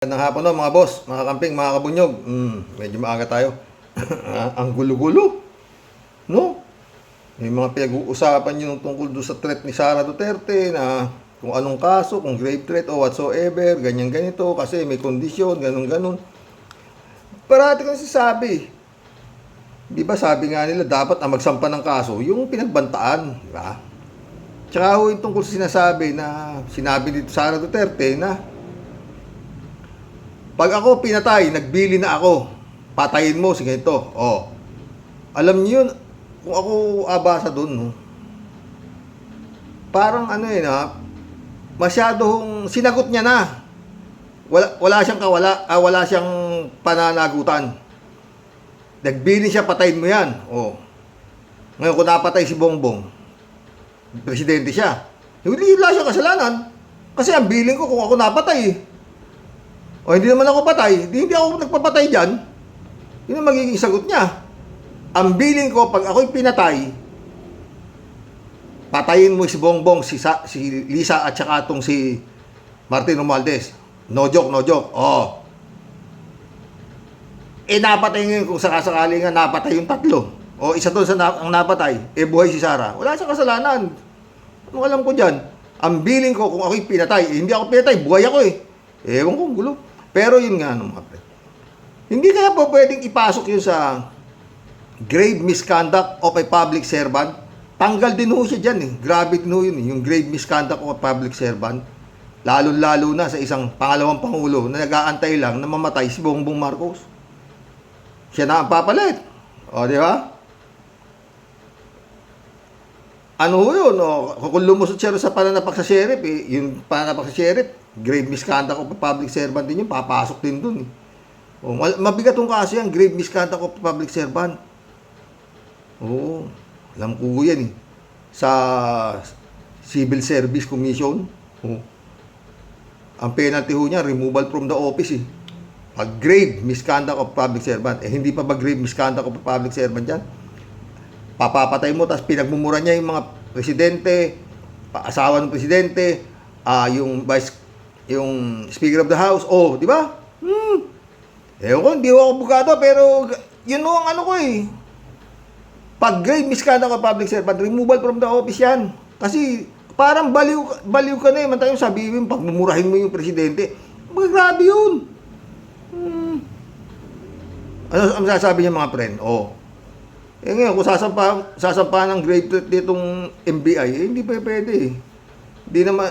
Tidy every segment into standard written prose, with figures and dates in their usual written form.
Magandang hapon no, mga boss, mga kamping, mga kabunyog. Medyo maaga tayo. Ang gulo-gulo, no? May mga pinag-uusapan yun tungkol doon sa threat ni Sara Duterte na kung anong kaso, kung grave threat o whatsoever, ganyan-ganito, kasi may kondisyon, ganun-ganun. Parati ko sabi, di ba sabi nga nila, dapat ang magsampa ng kaso, yung pinagbantaan, di ba? Tsaka yung tungkol sa sinabi dito Sara Duterte na, pag ako pinatay, nagbili na ako, patayin mo, sige ito. Oh. Alam niyo yun, kung ako abasa doon, no? Parang masyadong sinagot niya na. Wala siyang pananagutan. Nagbili siya, patayin mo yan. Oh. Ngayon, kung napatay si Bongbong, presidente siya. Hindi wala siyang kasalanan. Kasi ang billing ko kung ako napatay. O hindi naman ako patay, hindi ako nagpapatay dyan. Yun ang magiging sagot niya. Ang billing ko, pag ako'y pinatay, patayin mo si Bongbong, si Lisa at saka itong si Martin Romualdez. No joke, no joke. Oh. Napatay ngayon kung sakasakali nga napatay yung tatlo. O isa doon ang napatay, buhay si Sara. Wala siyang kasalanan. Anong alam ko dyan? Ang billing ko, kung ako'y pinatay, hindi ako pinatay, buhay ako eh. Ewan ko, gulo. Pero yun nga, mga pre. Hindi kaya po pwedeng ipasok yun sa grave misconduct of a public servant? Tanggal din ho siya dyan eh. Grabe din ho yun eh. Yung grave misconduct of a public servant. Lalo-lalo na sa isang pangalawang pangulo na nag-aantay lang na mamatay si Bongbong Marcos. Siya na ang papalit. O, di ba? Ano ho yun? O, kung lumusot siya sa pananapak sa sheriff, yung pananapak sa sheriff, grave misconduct of a public servant din yun, papasok din dun. Oh, mabigat yung kaso yan, grave misconduct of a public servant. Oo, alam ko yan eh. Sa Civil Service Commission, ang penalty ho niya, removal from the office eh. Pag grave misconduct of public servant, hindi pa ba grave misconduct of a public servant yan? Papapatay mo, tapos pinagmumura niya yung mga presidente, asawa ng presidente, yung Speaker of the House, di ba? Ewan ko, hindi ako abogado, pero yun ang ano ko eh. Pag grave misconduct of public servant, removal from the office yan. Kasi parang baliw ka na eh. Mantayong sabihin, pagmumurahin mo yung presidente, grabe yun. Ano ang sasabi niya mga friend? Ngayon, kung sasampa ng grave threat ditong MBI, hindi pa pwede eh. Hindi naman,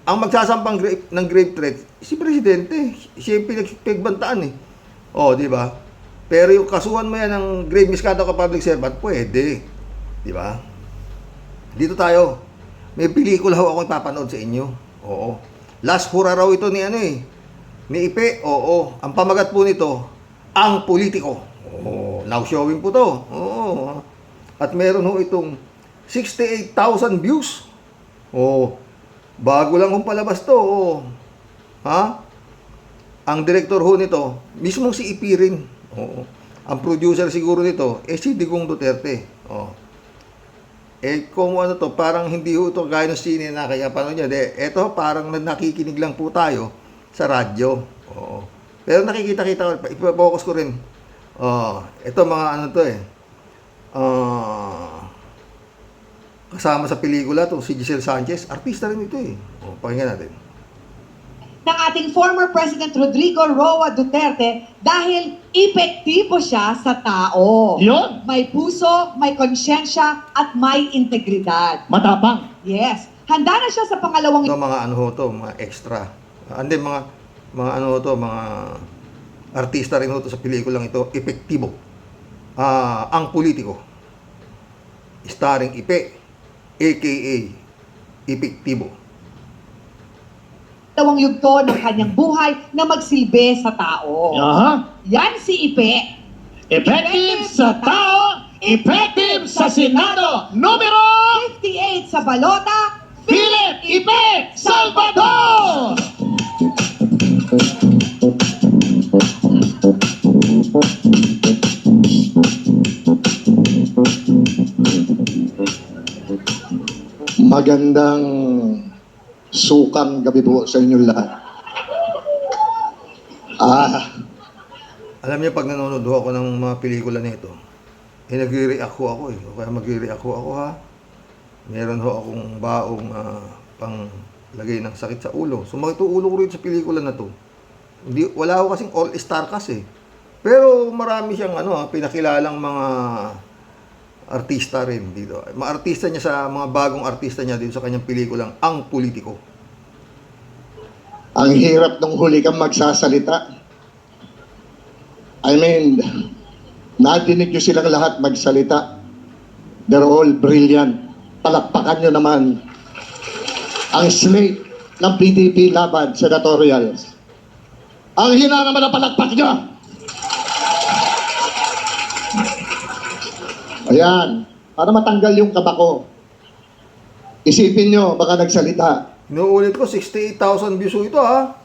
ang magsasampang ng grave threat, si Presidente. Siya yung pinagbantaan eh. Di ba? Pero yung kasuhan mo yan ng grave misconduct of public servant, pwede. Di ba? Dito tayo. May pelikula ho ako ipapanood sa inyo. Oo. Last hurrah raw ito ni Ipe. Ang pamagat po nito, Ang Politiko. Now showing po to. At meron ho itong 68,000 views. Bago lang kung palabas to. Ang director ho nito, mismong si Ipi rin. Ang producer siguro nito, si Digong Duterte. Kung ano to, parang hindi ho ito gaya ng sine na kaya paano niya. Ito parang nakikinig lang po tayo sa radyo. Pero nakikita-kita, ipopokus ko rin. Ito mga ano to kasama sa pelikula to si Giselle Sanchez, artista rin ito eh. Pakinggan natin. Ng ating former President Rodrigo Roa Duterte dahil epektibo siya sa tao. Yun. May puso, may konsyensya, at may integridad. Matapang. Yes. Handa na siya sa pangalawang... Ito mga ano to, mga extra. Mga ano to, mga artista rin to sa pelikulang ito, epektibo. Ang Politiko. Starring Ipe, aka Epektibo. Dalawang yugto ng kanyang buhay na magsilbi sa tao. Yan si Ipe. Effective sa tao, effective sa Senado. Numero 58 sa balota, Philip Ipe Salvador! Magandang sukang gabi po sa inyong lahat. Alam niyo, pag nanonood ho ako ng mga pelikula nito, nagre-react ho ako eh. O kaya magre-react ho ako ha. Meron ho akong baong pang lagay ng sakit sa ulo. Sumakit ho ulo ko rin sa pelikula na to. Wala ho kasing all-star cast eh. Pero marami siyang pinakilalang mga artista rin dito. Mga artista niya sa mga bagong artista niya dito sa kanyang pelikulang Ang Politiko. Ang hirap nung huli kang magsasalita. I mean, nadinig nyo silang lahat magsalita. They're all brilliant. Palakpakan nyo naman ang slate ng PDP laban senatorials. Ang hina naman ang palakpak nyo. Ayan, para matanggal yung kaba ko. Isipin nyo, baka nagsalita. Inuulit ko, 68,000 views ho ito ha.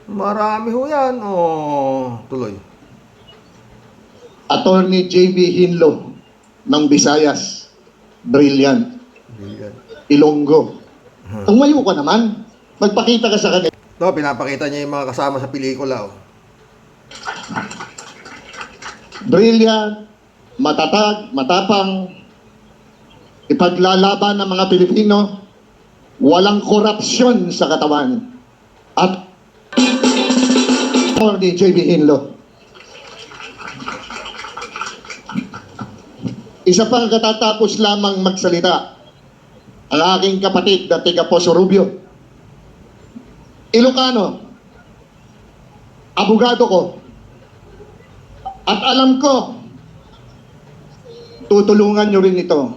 Marami ho yan. Tuloy. Attorney JB Hinlo ng Visayas. Brilliant. Brilliant. Ilonggo. Tumayo ka naman. Magpakita ka sa kanila. Ito, pinapakita niya yung mga kasama sa pelikula. Brilliant, matatag, matapang, ipaglalaban ng mga Pilipino, walang korupsyon sa katawan. At Attorney JB Hinlo. Isa pang katatapos lamang magsalita, ang aking kapatid na tiga Poso Rubio. Ilocano, abogado ko, at alam ko, tutulungan nyo rin ito,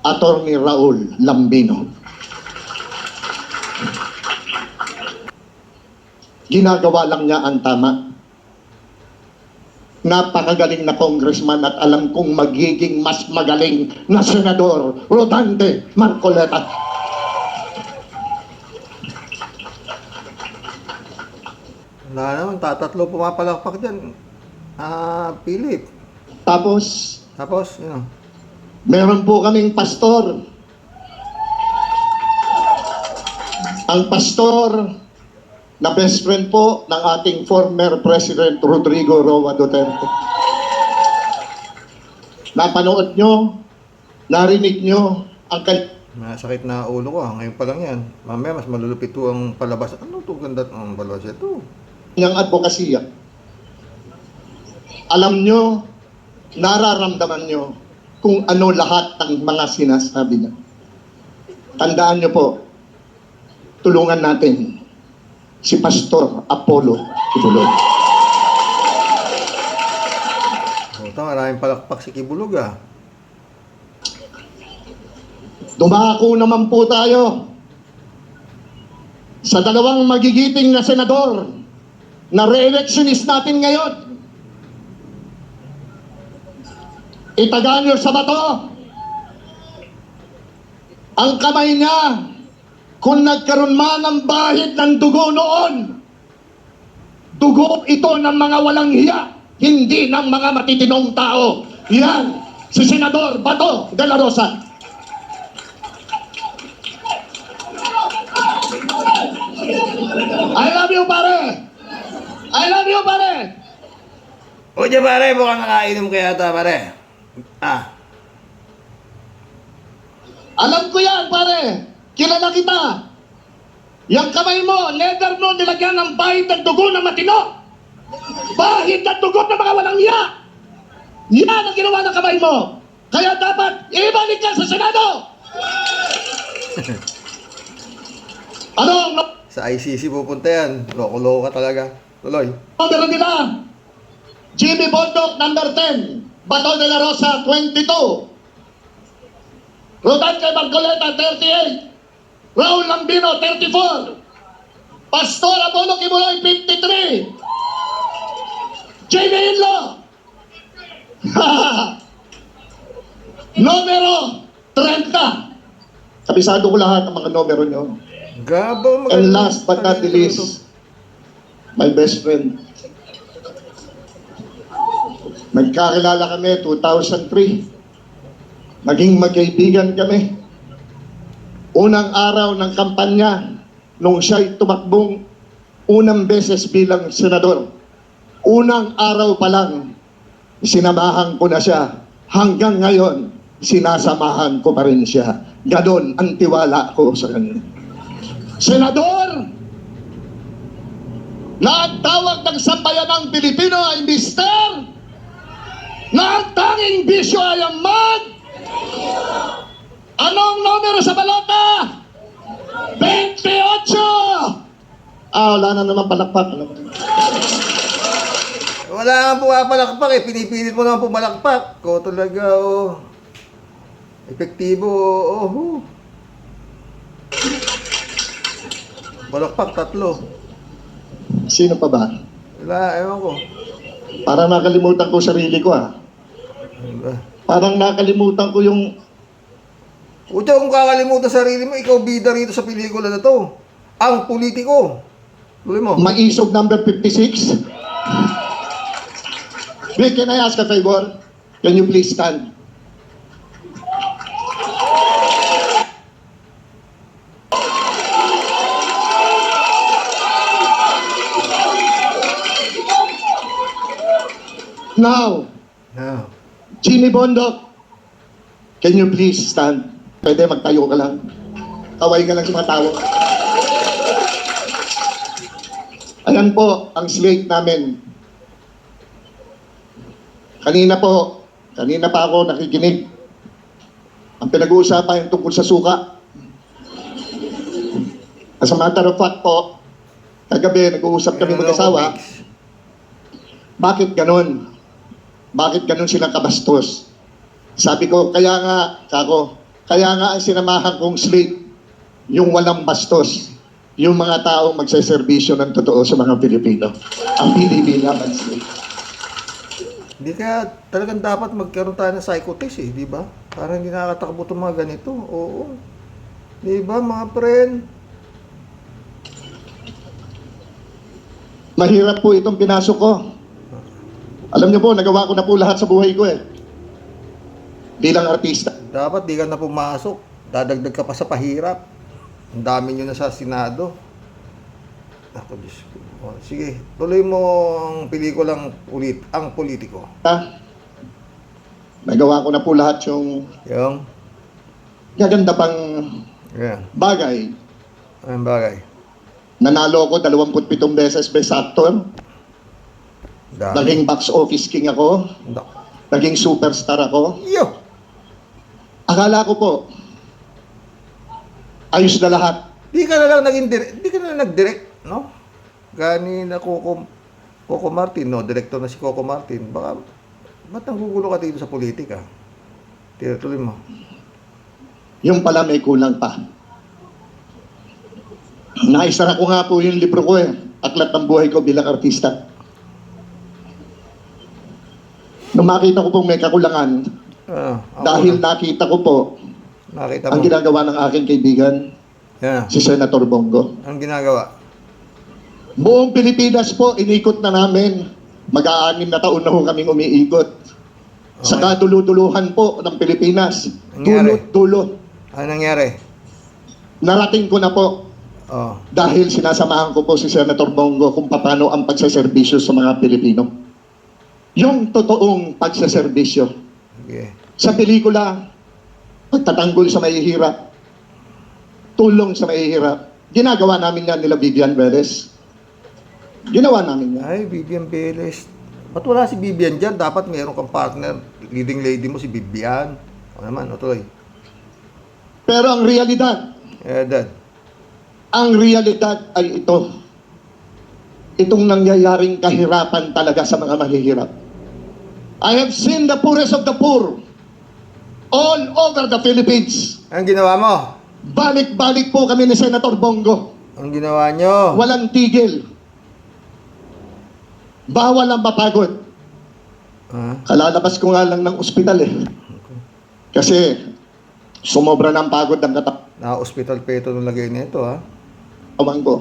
Attorney Raul Lambino. Ginagawa lang niya ang tama. Napakagaling na congressman at alam kong magiging mas magaling na senador, Rodante Marcoleta. Wala naman, tatatlo pumapalakpak dyan. Philip. Tapos, Meron po kaming pastor. Ang pastor na best friend po ng ating former President Rodrigo Roa Duterte. Napanood nyo, narinig nyo ang Masakit na ulo ko ngayon pa lang yan. Mamaya mas malulupit to ang palabas. Ano to ganda ang palabas ito? kanyang advokasya. Alam nyo, nararamdaman nyo kung ano lahat ng mga sinasabi niya. Tandaan nyo po, tulungan natin si Pastor Apollo Kibulog. Ito, maraming palakpak si Kibulog ah. Dumako naman po tayo sa dalawang magigiting na senador na re-electionist natin ngayon. Itagaan nyo sa bato ang kamay niya kung nagkaroon man ng bahid ng dugo noon. Dugo ito ng mga walang hiya, hindi ng mga matitinong tao. Yan, si Senador Bato de la Rosa. I love you, pare! I love you, pare! O dyan pare, mukhang nakainom kaya ata pare. Ah, Alam ko yan, pare! Kilala kita! Yang kamay mo, never mo nilagyan ng bahid ng dugo ng matino! Bahid ng dugo ng mga walang hiya! Yan ang ginawa ng kamay mo! Kaya dapat ibalik ka sa Senado! Ano? sa ICC pupunta yan. Loko-loko ka talaga. Tuloy. Numero nila, Jimmy Bondoc, number 10. Bato de la Rosa, 22. Rodante Marcoleta, 38. Raul Lambino, 34. Pastor Apollo Kibuloy, 53. Jamie Hinlo. Numero 30. Kabisado ko lahat ng mga numero nyo. Gabo, And last but not the least, my best friend. Nagkakilala kami 2003. Naging magkaibigan kami. Unang araw ng kampanya, nung siya'y tumakbong unang beses bilang senador. Unang araw pa lang, sinamahan ko na siya. Hanggang ngayon, sinasamahan ko pa rin siya. Ganon ang tiwala ko sa kanya. Senador, na ang tawag ng sambayanang Pilipino ay Mister, na ang tanging bisyo ay ang mag. Anong numero sa balota? 28! Wala na naman palakpak. Wala kang pumapalakpak eh. Pinipilit mo naman pumalakpak. Ko talaga, oh. Epektibo, oh. Palakpak, 3. Sino pa ba? Wala, ewan ko. Parang nakalimutan ko sarili ko ah. Ano ba? Parang nakalimutan ko yung... Kutya, kung kakalimutan sarili mo, ikaw bida rito sa pelikula na to. Ang politiko. Tuloy mo. Maisog number 56. Vic, can I ask a favor? Can you please stand? Now, Yeah. Jimmy Bondok, can you please stand? Pwede magtayo ka lang. Kaway ka lang sa mga tao. Ayan po ang slate namin. Kanina pa ako nakikinig. Ang pinag-uusapan yung tungkol sa suka. As a matter of fact po, kagabi nag-uusap kami mag-asawa. Bakit ganon? Bakit ganon silang kabastos? Sabi ko, kaya nga ang sinamahan kong slate, yung walang bastos, yung mga taong magseserbisyo ng totoo sa mga Pilipino. Ang PDP naman slate. Hindi kaya talagang dapat magkaroon tayo ng psychotest eh, di ba? Para hindi nakakatakbo itong mga ganito. Oo. Di ba, mga friend? Mahirap po itong pinasok ko. Alam niyo po, nagawa ko na po lahat sa buhay ko eh. Bilang artista. Dapat di ka na pumasok. Dadagdag ka pa sa pahirap. Ang dami nyo na sa Senado. Ako, Diyos ko. O, sige, tuloy mo ang pelikulang ang politiko. Nagawa ko na po lahat yung Yung? gaganda pang Yan. bagay. Anong bagay? Nanalo ko 27 beses best actor. Dami. Naging box office king ako. Naging superstar ako. Yo! Akala ko po, ayos na lahat. Di ka na lang di ka na lang nag-direct, no? Gani na Coco Martin, no? Director na si Coco Martin. Baka, ba't nanggugulo ka dito sa politika? Tuloy mo. Yung pala may kulang pa. Naisara ko nga po yung libro ko eh. Aklat ng buhay ko bilang artista. Nung makita ko pong may kakulangan, dahil nakita ko po Nakita ang mo. ginagawa ng aking kaibigan, Yan. si Senator Bongo. Anong ginagawa? Buong Pilipinas po, inikot na namin. Mag-aanim na taon na ho kaming umiikot. Sa Okay. kaduluduluhan po ng Pilipinas. Nangyari? Dulot-dulot. Ano nangyari? Narating ko na po Oh. dahil sinasamahan ko po si Senator Bongo kung paano ang pagsaserbisyo sa mga Pilipino. Yung totoong pagsaserbisyo. Okay. Sa pelikula, pagtatanggol sa mahihirap, tulong sa mahihirap, ginagawa namin yan nila Vivian Velez. Ginawa namin yan. Ay, Vivian Velez. Ba't wala si Vivian dyan? Dapat meron kang partner. Leading lady mo si Vivian. O naman, o tuloy. Pero ang realidad ay ito. Itong nangyayaring kahirapan talaga sa mga mahihirap. I have seen the poorest of the poor all over the Philippines. Anong ginawa mo? Balik-balik po kami ni Senator Bongo. Anong ginawa nyo? Walang tigil. Bawal ang mapagod. Kalalabas ko nga lang ng ospital eh. Kasi sumobra ng pagod ang Na-hospital pa ito nung lagay nito, ha? katawan ko.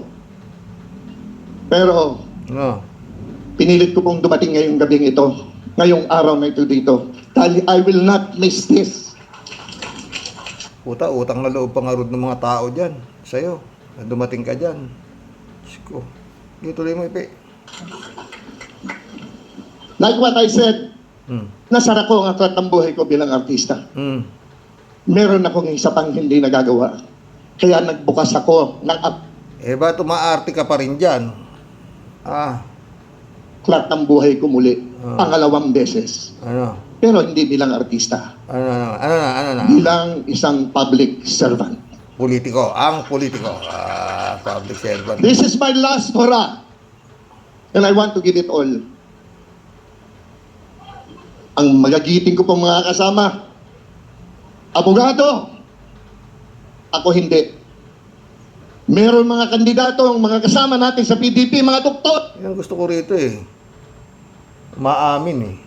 Pero No. pinilit ko pong dumating ngayong gabing ito, ngayong araw na ito dito. Dahil I will not miss this. Puta, utang na loob pangarod ng mga tao dyan. Sa'yo. Na dumating ka dyan. Diyos ko. Tuloy mo, Ipe. Like what I said, Hmm. nasara ko ang aklat ng buhay ko bilang artista. Hmm. Meron akong isa pang hindi nagagawa. Kaya nagbukas ako ng Ba, tumaarte ka pa rin dyan? aklat ng buhay ko muli. Ah. Pangalawang beses. Ano? Pero hindi bilang artista. Ano na? Bilang isang public servant. Politiko. Ang politiko. Public servant. This is my last hurrah. And I want to give it all. Ang magagiting ko pong mga kasama, abogado, ako hindi. Meron mga kandidatong, mga kasama natin sa PDP, mga doktor. Yan gusto ko rito eh. Maamin eh.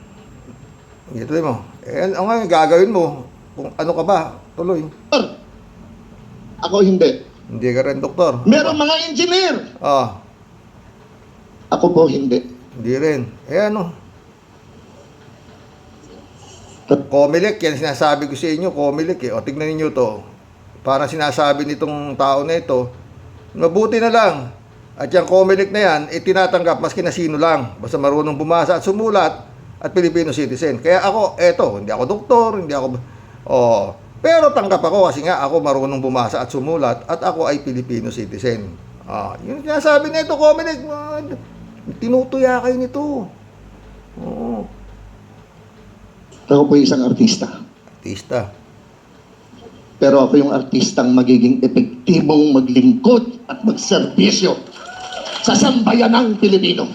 Tuloy mo. Ang nga gagawin mo. Kung ano ka ba, tuloy. Ako hindi. Hindi ka rin doktor. Meron mga engineer. Ako po hindi. Hindi rin. Ano? Comelec, yan sinasabi ko sa inyo, Comelec eh. O, tignan niyo to. Parang sinasabi nitong tao na ito, mabuti na lang. At yung Comelec na yan, tinatanggap maski na sino lang. Basta marunong bumasa at sumulat at Filipino citizen. Kaya ako, hindi ako doktor, hindi ako... pero tanggap ako kasi nga ako marunong bumasa at sumulat at ako ay Filipino citizen. Yun sinasabi na ito, Comelec. Tinutuya kayo nito. Ako po isang artista. Artista. Pero ako yung artistang magiging epektibong maglingkod at magserbisyo sa sambayanang Pilipino.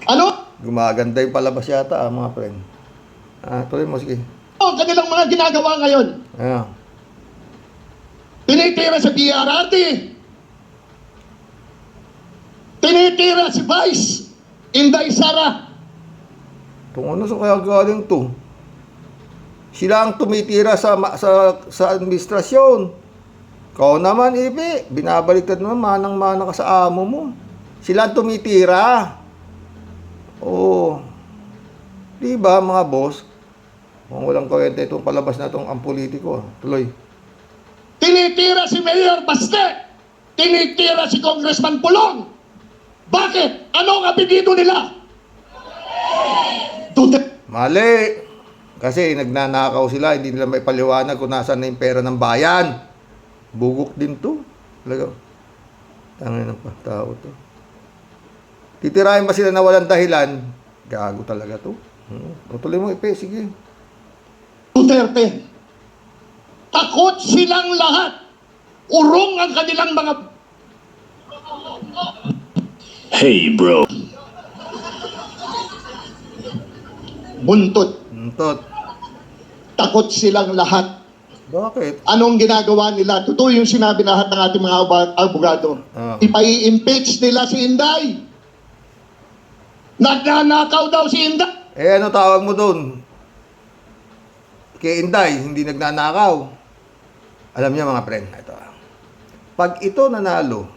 Ano? Gumaganda yung palabas yata, mga friend. Tuloy mo, sige. Ang kanilang mga ginagawa ngayon. Tinitira sa DRRT. Tinitira si Vice Inday Sara. Ano sa kaya galing to? Sila ang tumitira sa administrasyon. Kau naman, Ipe, binabaliktad naman, manang-mana ka sa amo mo. Sila ang tumitira. Di ba, mga boss? Kung walang kwenta itong palabas na itong ang politiko. Tuloy. Tinitira si Mayor Baste. Tinitira si Congressman Pulong. Bakit? Ano ang apelido nila? Mali. Kasi nagnanakaw sila, hindi nila may paliwanag kung nasaan na yung pera ng bayan. Bugok din to. Talaga. Tangin ng tao to. Titirahin ba sila na walang dahilan? Gago talaga to. Tuloy mo, Ipe, sige. Duterte. Takot silang lahat. Urong ang kanilang mga... Hey, bro. Buntot. Takot silang lahat. Bakit? Anong ginagawa nila? Totoo yung sinabi lahat ng ating mga abogado. Ipai-impeach nila si Inday. Nagnanakaw daw si Inday. Ano tawag mo doon? Kay Inday, hindi nagnanakaw. Alam niyo mga friend, ito. Pag ito nanalo,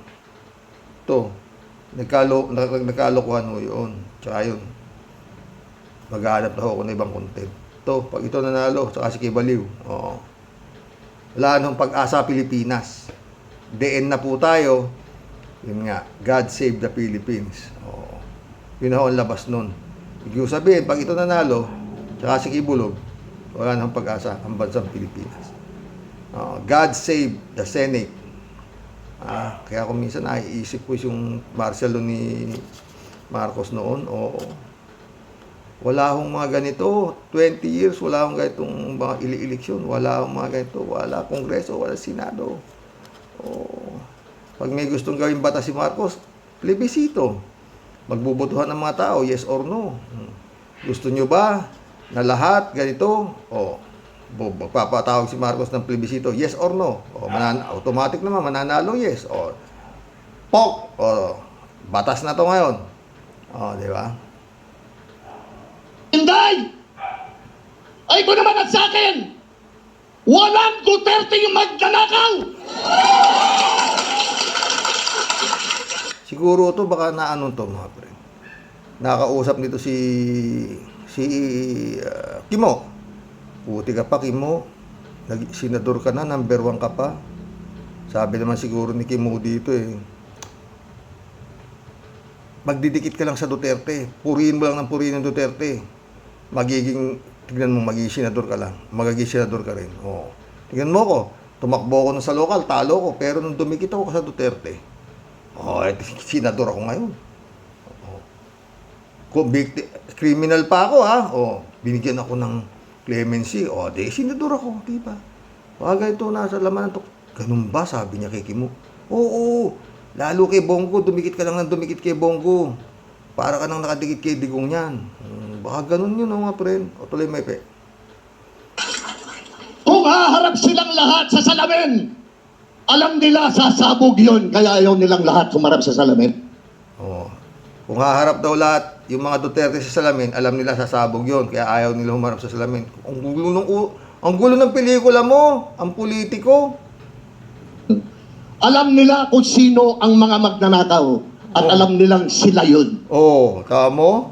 nagkalokohan mo yun. Tsaka yun. Maghanap na ako ng ibang content. Pag ito nanalo, saka si Kibaliw. Wala nang pag-asa Pilipinas. DN na po tayo. Yun nga, God save the Philippines. Yun ako ang labas nun. Ibig sabihin, pag ito nanalo, saka si Kibulog, wala nang pag-asa ang bansang Pilipinas. God save the Senate. Kaya kung minsan naiisip ko yung martial law ni Marcos noon, wala akong mga ganito, 20 years, wala akong ganitong mga eleksyon, wala akong mga ganito, wala Kongreso, wala Senado. Pag may gustong gawing batas si Marcos, plebisito. Magbubutuhan ng mga tao, yes or no. Gusto nyo ba na lahat ganito? Magpapatawag si Marcos ng plebisito, yes or no. Automatic naman, mananalo, yes. Pok! Batas na to ngayon. Di ba? Inday! Ay ko naman at sa akin! Walang Duterte yung magnanakaw! Siguro to baka naano to mga pre. Nakausap nito si Kimo. Puti ka pa, Kimo. Senador ka na, number 1 ka pa. Sabi naman siguro ni Kim Mo dito eh, magdidikit ka lang sa Duterte. Purihin mo lang ng purihin ng Duterte. Tignan mo, magiging senador ka lang. Magiging senador ka rin. Oo. Tignan mo ko, tumakbo ako sa lokal, talo ko. Pero nung dumikit ako sa Duterte, senador ako ngayon. Criminal pa ako ha. Binigyan ako ng clemency. Di senador ako, di ba? Wag ito nasa laman to. Ganun ba? Sabi niya kay Kim Mo. Oo. Lalo kay Bongo, dumikit ka lang ng dumikit kay Bongo. Para ka nang nakadikit kay Digong yan. Baka ganun yun mga friend. O tuloy may pe. Kung haharap silang lahat sa salamin, alam nila sasabog yun, kaya ayaw nilang lahat humarap sa salamin. Kung haharap daw lahat, yung mga Duterte sa salamin, alam nila sasabog yun, kaya ayaw nila humarap sa salamin. Ang gulo ng pelikula mo, ang politiko. Alam nila kung sino ang mga magnanakaw at alam nilang sila yun. Tamo?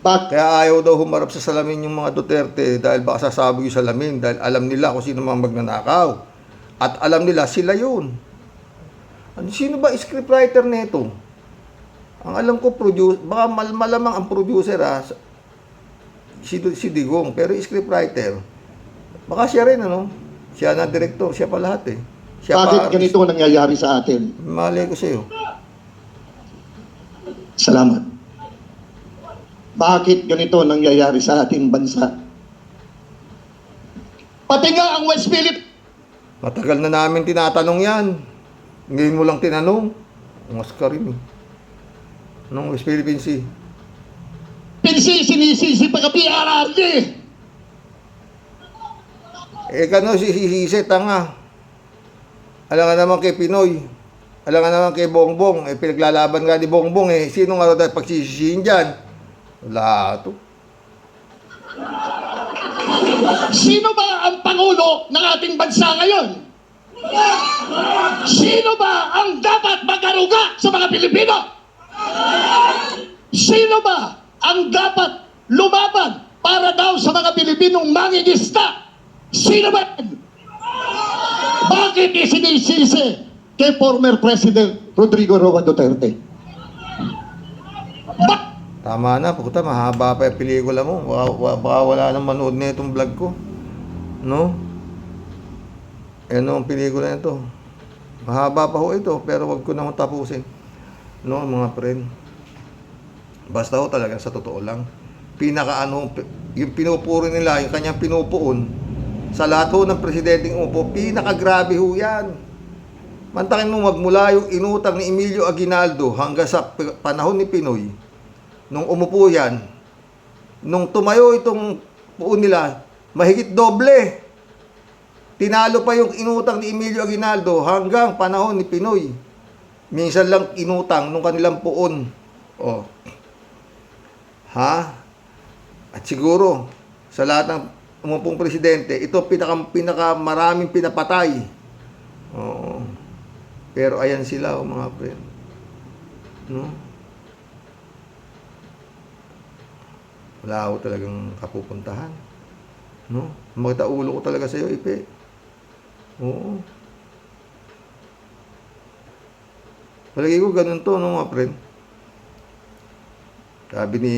But Kaya ayaw daw humarap sa salamin yung mga Duterte dahil baka sasabog yung salamin dahil alam nila kung sino mga magnanakaw. At alam nila sila yun. Sino ba scriptwriter nito? Ang alam ko, baka malamang ang producer si Digong, pero scriptwriter. Baka siya rin, Siya na director, siya pa lahat eh. Siya bakit ganito ang nangyayari sa atin? Mali ko sa'yo. Salamat. Bakit ganito ang nangyayari sa ating bansa? Pati nga ang West Philippines, Matagal na namin tinatanong yan. Ngayon mo lang tinanong. Ungas ka rin eh. Anong West Philippine Sea? sinisisi pa ka PRRD. Kano sisisi, tanga. Alam nga naman kay Pinoy. Alam nga naman kay Bongbong. Pinaglalaban nga ni Bongbong eh. Sino nga dapat pagsisisihin dyan? Wala to. Sino ba ang Pangulo ng ating bansa ngayon? Sino ba ang dapat magaruga sa mga Pilipino? Sino ba ang dapat lumaban para daw sa mga Pilipinong mangingista? Sino ba? Bakit isinisisi kay former President Rodrigo Roa Duterte? Tama na, puta, mahaba pa yung pelikula mo. Baka wala nang manood na itong vlog ko. No? Ano ang pelikula na ito? Mahaba pa ho ito, pero wag ko na ho tapusin. No, mga friend. Basta ho talaga, sa totoo lang. Yung pinupuri nila, yung kanyang pinupuon, sa lahat ho ng presidenteng upo, pinakagrabe ho yan. Mantakin mo magmula yung inutang ni Emilio Aguinaldo hanggang sa panahon ni Pinoy. Nung umupo yan, nung tumayo itong puon nila, mahigit doble. Tinalo pa yung inutang ni Emilio Aguinaldo hanggang panahon ni Pinoy. Minsan lang inutang nung kanilang puon. At siguro, sa lahat ng umupong presidente, ito pinaka maraming pinapatay. Pero ayan sila, mga friend. No? Wala ako talagang kapupuntahan. No? Makita ulo ko talaga sa'yo, Ipe. Oo. Palagi ko ganun to, no, mga friend. Sabi ni,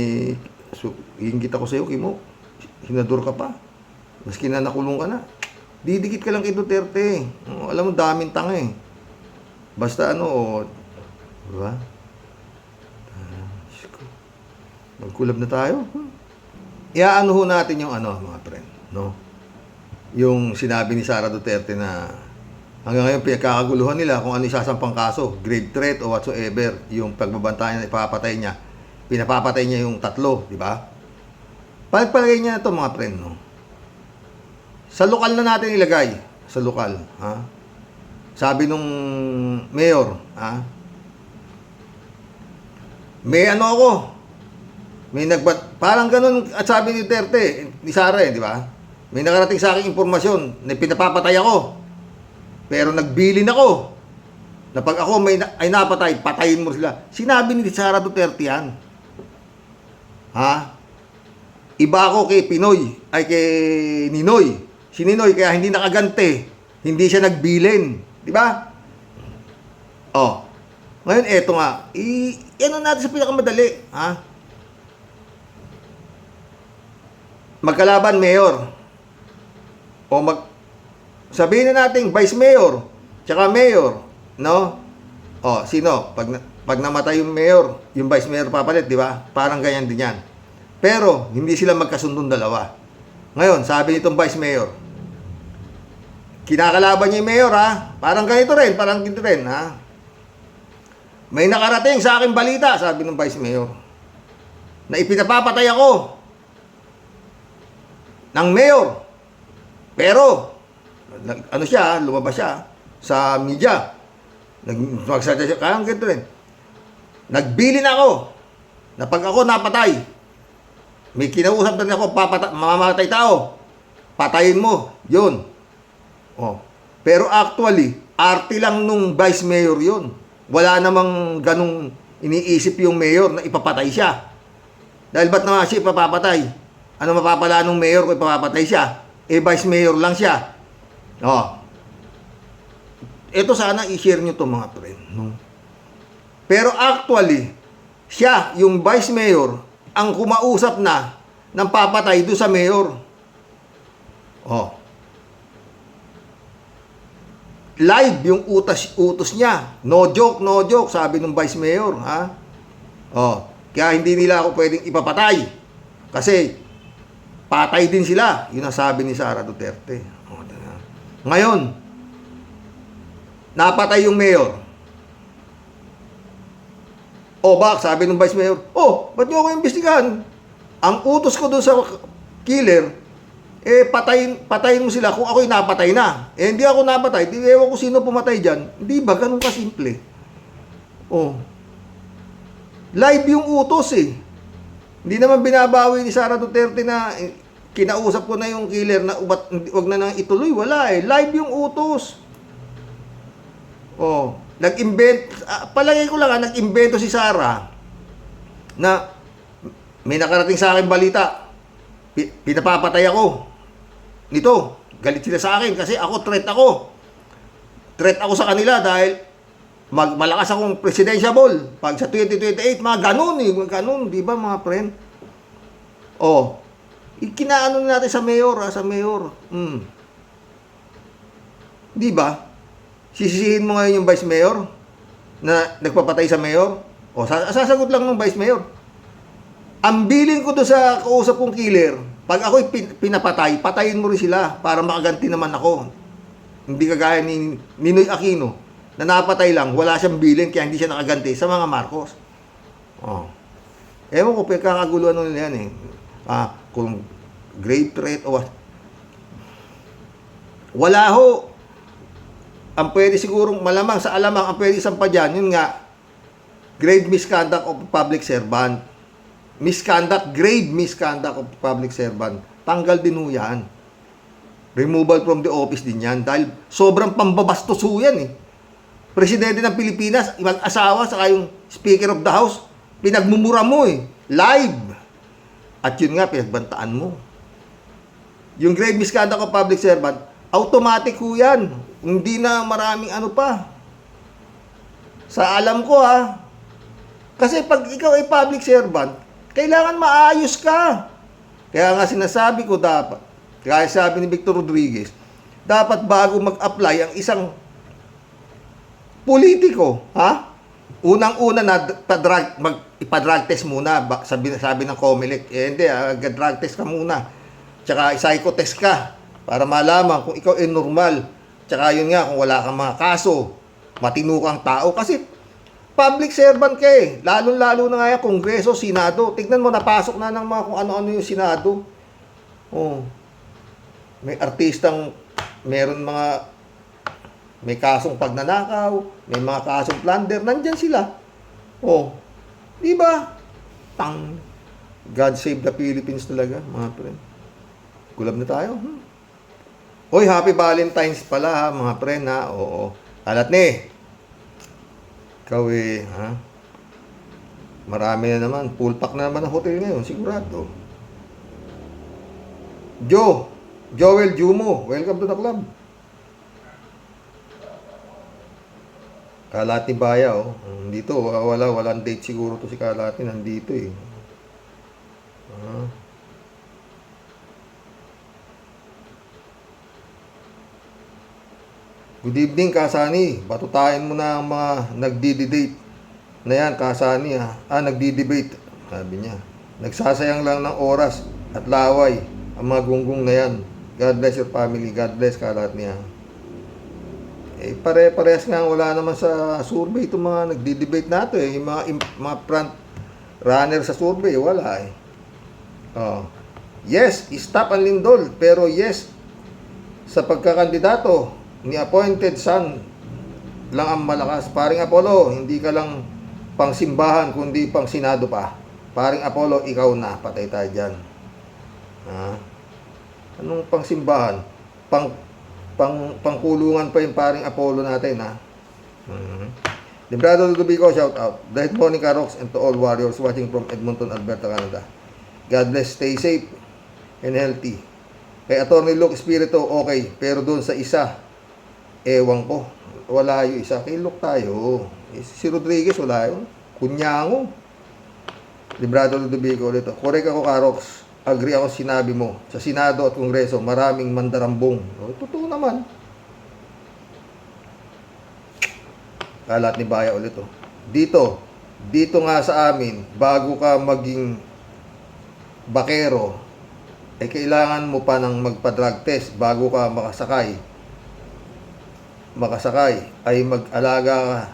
hinggit ako sa'yo, Kimo. Hinador ka pa. Maski na nakulong ka na. Didikit ka lang kay Duterte. Alam mo, daming tanga eh. Basta diba? Magkulab na tayo. Iaano ho natin yung mga friend, no? Yung sinabi ni Sara Duterte na hanggang ngayon pinagkakaguluhan nila kung ano isasampang kaso, grave threat o whatsoever, yung pagbabantayan na ipapatay niya. Pinapapatay niya yung 3, di ba? Palagay niya na ito, mga friend, no? Sa lokal na natin ilagay. Sa lokal, ha? Sabi nung mayor, ha? May ako. May parang ganun at sabi ni Duterte, ni Sara di ba? May nakarating sa akin impormasyon na pinapapatay ako. Pero nagbilin ako. Na pag ako ay napatay, patayin mo sila. Sinabi ni Sara Duterte yan. Ha? Iba ako kay Pinoy, ay kay Ninoy. Si Ninoy kaya hindi nakagante. Hindi siya nagbilin. Di ba? Oh. Ngayon, eto nga. Ano natin sa pinakamadali, ha? Magkalaban, mayor. O sabihin na natin, vice mayor, tsaka mayor, no? O, sino? Pag namatay yung mayor, yung vice mayor papalit, di ba? Parang ganyan din yan. Pero, hindi sila magkasundong dalawa. Ngayon, sabi nitong vice mayor, kinakalaban niya yung mayor, ha? Parang ganito rin, ha? May nakarating sa aking balita, sabi ng vice mayor, na ipinapapatay ako ng mayor. Pero, ano siya, lumabas siya sa media. Magsalita siya, kaya ganito rin. Nagbilin ako na pag ako napatay, may kinausap na ako, mamamatay tao, patayin mo, yun. Oh. Pero actually, arte lang nung vice mayor yun. Wala namang ganung iniisip yung mayor na ipapatay siya. Dahil ba't naman siya ipapapatay? Ano mapapala nung mayor kung ipapapatay siya? Vice mayor lang siya. Oh. Ito sana i-share nyo to mga friend. No? Pero actually, siya, yung vice mayor, ang kumausap na ng papatay doon sa mayor. Oh. Live yung utos niya. No joke, sabi ng vice mayor, ha? Oh, kaya hindi nila ako pwedeng ipapatay. Kasi patay din sila. Yun ang sabi ni Sara Duterte. Oh, ngayon, napatay yung mayor. O bak, sabi ng vice mayor, ba't nyo ako imbestigahan? Ang utos ko doon sa killer, patayin mo sila kung ako'y napatay na. Hindi ako napatay, di ewan ko sino pumatay dyan. Hindi ba, ganun kasimple. Live yung utos eh. Hindi naman binabawi ni Sara Duterte na kinausap ko na yung killer na wag na nang ituloy. Wala eh. Live yung utos. Palagay ko lang nag-imbento si Sara na may nakarating sa akin balita. Pinapapatay ako. Nito, galit sila sa akin kasi threat ako. Threat ako sa kanila dahil malakas akong presidential. Pag sa 2028, mga ganun, di ba mga friend? Kinaano natin sa mayor, Di ba? Sisisihin mo ngayon yung vice mayor na nagpapatay sa mayor? Sasagot lang ng vice mayor. Ang bilin ko doon sa kausap kong killer, pag ako'y pinapatay, patayin mo rin sila para makaganti naman ako. Hindi kagaya ni Ninoy Aquino na napatay lang, wala siyang bilin kaya hindi siya nakaganti sa mga Marcos. Ewan ko, kakaguluhan nila yan eh. Kung grave threat o what. Wala ho. Ang pwede sigurong malamang sa alamang, ang pwede isang pa dyan, yun nga, grave misconduct of public servant. Grave misconduct of public servant. Tanggal din ho yan. Removal from the office din yan. Dahil sobrang pambabastos ho yan eh. Presidente ng Pilipinas, ibang asawa, saka yung Speaker of the House, pinagmumura mo eh. Live. At yun nga, pinagbantaan mo. Yung grave misconduct of public servant, automatic ho yan. Hindi na maraming ano pa. Sa alam ko kasi pag ikaw ay public servant, kailangan maayos ka. Kaya nga sinasabi ko dapat, kaya sabi ni Victor Rodriguez, dapat bago mag-apply ang isang politiko, unang-una na ipa-drug test muna, sabi ng COMELEC. Hindi, drug test ka muna. Tsaka psycho-test ka para malaman kung ikaw ay normal. Tsaka yun nga, kung wala kang mga kaso, matino kang tao. Kasi public servant ka eh. Lalo-lalo na nga yan, Kongreso, Senado. Tignan mo, napasok na ng mga kung ano-ano yung Senado. May artistang, may kasong pagnanakaw, may mga kasong plunder, nandyan sila. Di ba? God save the Philippines talaga, mga friend. Gulab na tayo. Hoy, happy Valentine's pala mga friend Oo. Alat ni. Ikaw marami na naman. Full pack na naman ang hotel ngayon, sigurado. Joel Jumo, welcome to the club. Kalati Baya, oh. Dito, walang date siguro to si Kalati. Nandito eh. Ah. Good evening, Kasani. Batutayin mo na ang mga nagdi-debate na yan, Kasani. Nagdi-debate. Sabi niya. Nagsasayang lang ng oras at laway ang mga gunggong na yan. God bless your family. God bless Kalat niya. Pare-parehas nga wala naman sa survey itong mga nagdi-debate nato eh. Yung mga front runner sa survey, wala eh. Oh. Yes, stop ang lindol. Pero yes, sa pagkakandidato ni appointed son lang ang malakas. Paring Apollo, hindi ka lang pang simbahan, kundi pang sinado pa. Paring Apollo, ikaw na. Patay tayo dyan. Anong pang simbahan? Pangkulungan pa yung paring Apollo natin, ha? Librado Ludovico, shout out. Dahil Monica Rocks and to all warriors watching from Edmonton, Alberta, Canada. God bless, stay safe and healthy. Kay Atty. Luke Espiritu, okay. Pero doon sa isa, ewan ko. Wala yung isa. Kay Luke tayo. Si Rodriguez, wala yun. Kunyango. Librado Ludovico ulit. Correct ako, Karox. Agree ako sinabi mo. Sa Senado at Kongreso, maraming mandarambong. Totoo naman. Kalat ni Baya ulit. Dito nga sa amin, bago ka maging bakero, kailangan mo pa ng magpa-drug test bago ka makasakay ay mag-alaga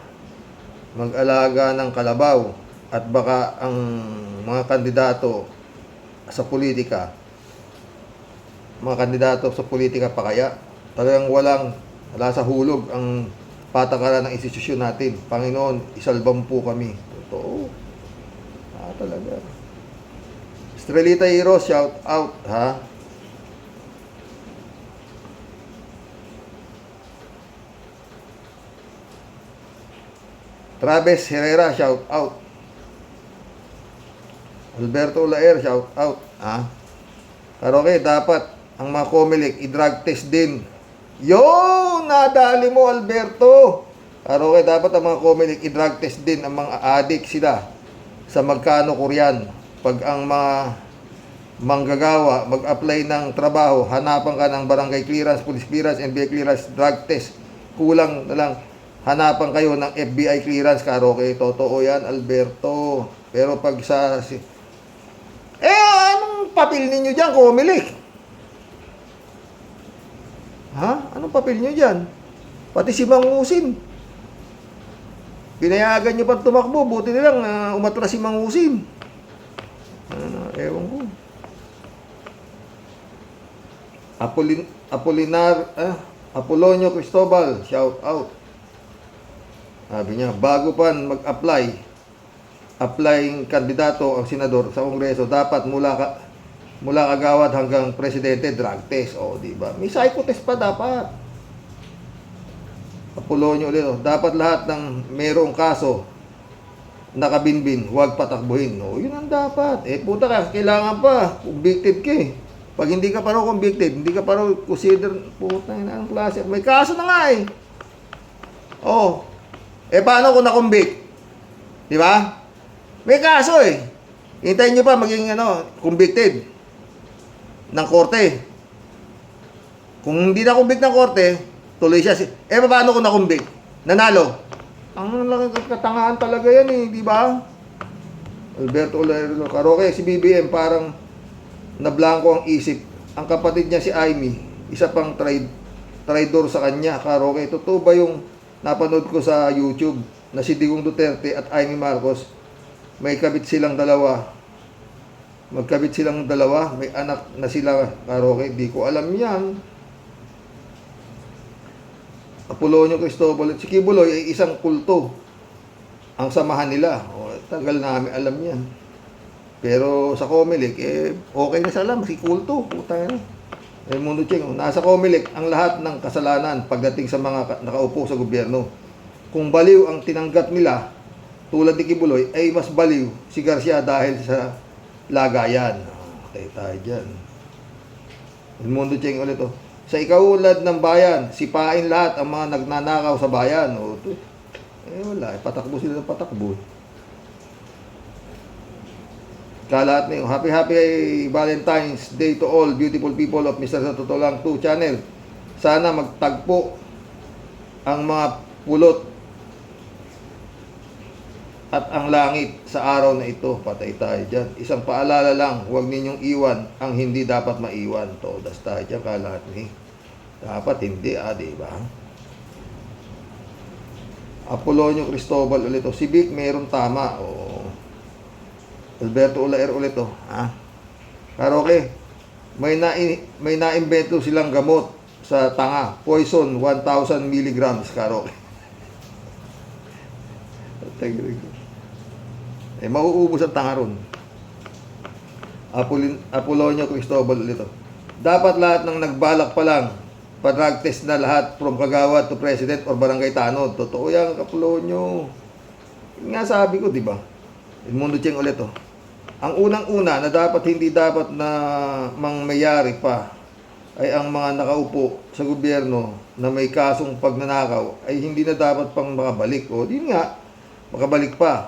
ng kalabaw at baka ang mga kandidato sa politika pa kaya talagang wala sa hulog ang patakaran ng institusyon natin. Panginoon, isalbam po kami. Totoo. Talaga. Estrelita Hero, shout out, ha? Travis Herrera, shout out. Alberto Laer, shout out, ha? Pero okay, dapat ang mga Comelec i-drug test din. Yo, nadali mo, Alberto. Pero okay, dapat ang mga Comelec i-drug test din ang mga adik sila sa magkano Korean. Pag ang mga manggagawa mag-apply ng trabaho, hanapan ka ng barangay clearance, police clearance, NBI clearance, drug test. Kulang na lang hanapan kayo ng FBI clearance, Karoke. Totoo yan, Alberto. Pero pag sa... anong papel ninyo dyan, Comelec? Ha? Anong papel nyo dyan? Pati si Mangusin. Pinayagan nyo pa tumakbo. Buti nilang umatras si Mangusin. Ewan ko. Apolonio Cristobal, shout out. Sabi niya, bago pa applying kandidato ang senador sa Kongreso, dapat mula kagawad hanggang presidente drug test. Di ba? May psycho test pa dapat. Apolonio ulit. Dapat lahat ng merong kaso nakabinbin, huwag patakbuhin. Yun ang dapat. Puta ka, kailangan pa convicted ka eh. Pag hindi ka pa raw convicted, hindi ka pa raw consider, puta na ang klase. May kaso na nga eh. Paano kung na-convict? Di ba? May kaso eh. Hintayin nyo pa maging convicted ng korte. Kung hindi na-convict ng korte, tuloy siya. Paano kung na-convict? Nanalo. Ang katangahan talaga yan eh, di ba? Alberto Olero, Karoke, si BBM parang nablangko ang isip. Ang kapatid niya si Amy, isa pang traidor sa kanya, Karoke. Totoo ba yung napanood ko sa YouTube na si Digong Duterte at Amy Marcos, may kabit silang dalawa. Magkabit silang dalawa, may anak na sila, Karoke. Di ko alam yan. Apolonio Cristobal at si Kibuloy ay isang kulto ang samahan nila. Tagal namin alam yan. Pero sa Comelec, okay na sila, maski kulto. Puta na. Mundo Cheng, nasa Comelec ang lahat ng kasalanan pagdating sa mga nakaupo sa gobyerno. Kung baliw ang tinanggap nila, tulad ni Kibuloy, ay mas baliw si Garcia dahil sa lagayan. Patay tayo dyan. Mundo Cheng ulit. Sa ikaulad ng bayan, sipain lahat ang mga nagnanakaw sa bayan. Eh wala, patakbo sila ng patakbo. Kalahat na yun. Happy Valentine's Day to all beautiful people of Mr. Sa Totoo Lang 2 channel. Sana magtagpo ang mga pulot at ang langit sa araw na ito. Patay tayo dyan. Isang paalala lang, huwag ninyong iwan ang hindi dapat maiwan. Todas tayo dyan, kalahat ni. Dapat hindi, diba? Apolonio Cristobal ulit. Si Vic, mayroong tama. Alberto Ulaer ulit. Karoke, may na-invento silang gamot sa tanga. Poison, 1,000 milligrams. Karoke. Mauubos ang tanga ron. Apolonio Cristobal ulit. Dapat lahat ng nagbalak pa lang pa-drug test na lahat from kagawad to president or barangay tanod. Totoo yan, Apolonio. Nga sabi ko, di ba? Edmundo Cheng ulit. Ang unang-una na hindi dapat na mangmayari pa ay ang mga nakaupo sa gobyerno na may kasong pagnanakaw ay hindi na dapat pang makabalik. Di nga, makabalik pa.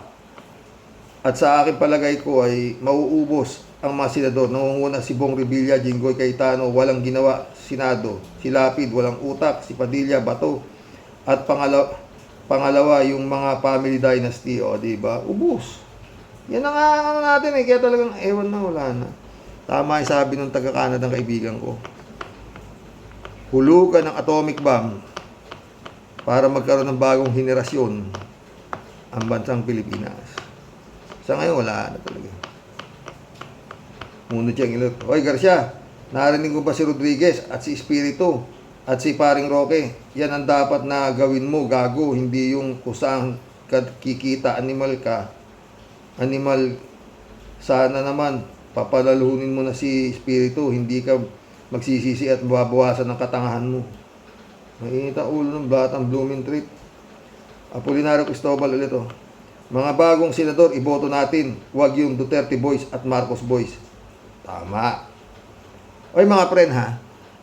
At sa akin palagay ko ay mauubos ang mga senador. Nangunguna si Bong Revilla, Jinggoy Cayetano, walang ginawa, Senado. Si Lapid, walang utak. Si Padilla, bato. At pangalawa, yung mga family dynasty, diba? Ubos. Yan ang ano natin kaya talagang ewan na, wala na. Tama yung sabi ng taga-Canada ng kaibigan ko. Hulugan ng atomic bomb para magkaroon ng bagong henerasyon ang bansang Pilipinas. Sa ngayon, wala na talaga. Mundo Cheng ilot. Hoy, Garcia, narinig ko ba si Rodriguez at si Espiritu at si Paring Roque? Yan ang dapat na gawin mo, gago. Hindi yung kusang kikita, animal ka. Animal, sana naman, papalalunin mo na si Espiritu. Hindi ka magsisisi at mababawasan ng katangahan mo. Mainit ang ulo ng batang blooming trip. Apolinario Cristobal ulit. Mga bagong senador, iboto natin. Huwag yung Duterte boys at Marcos boys. Tama. Oy mga friend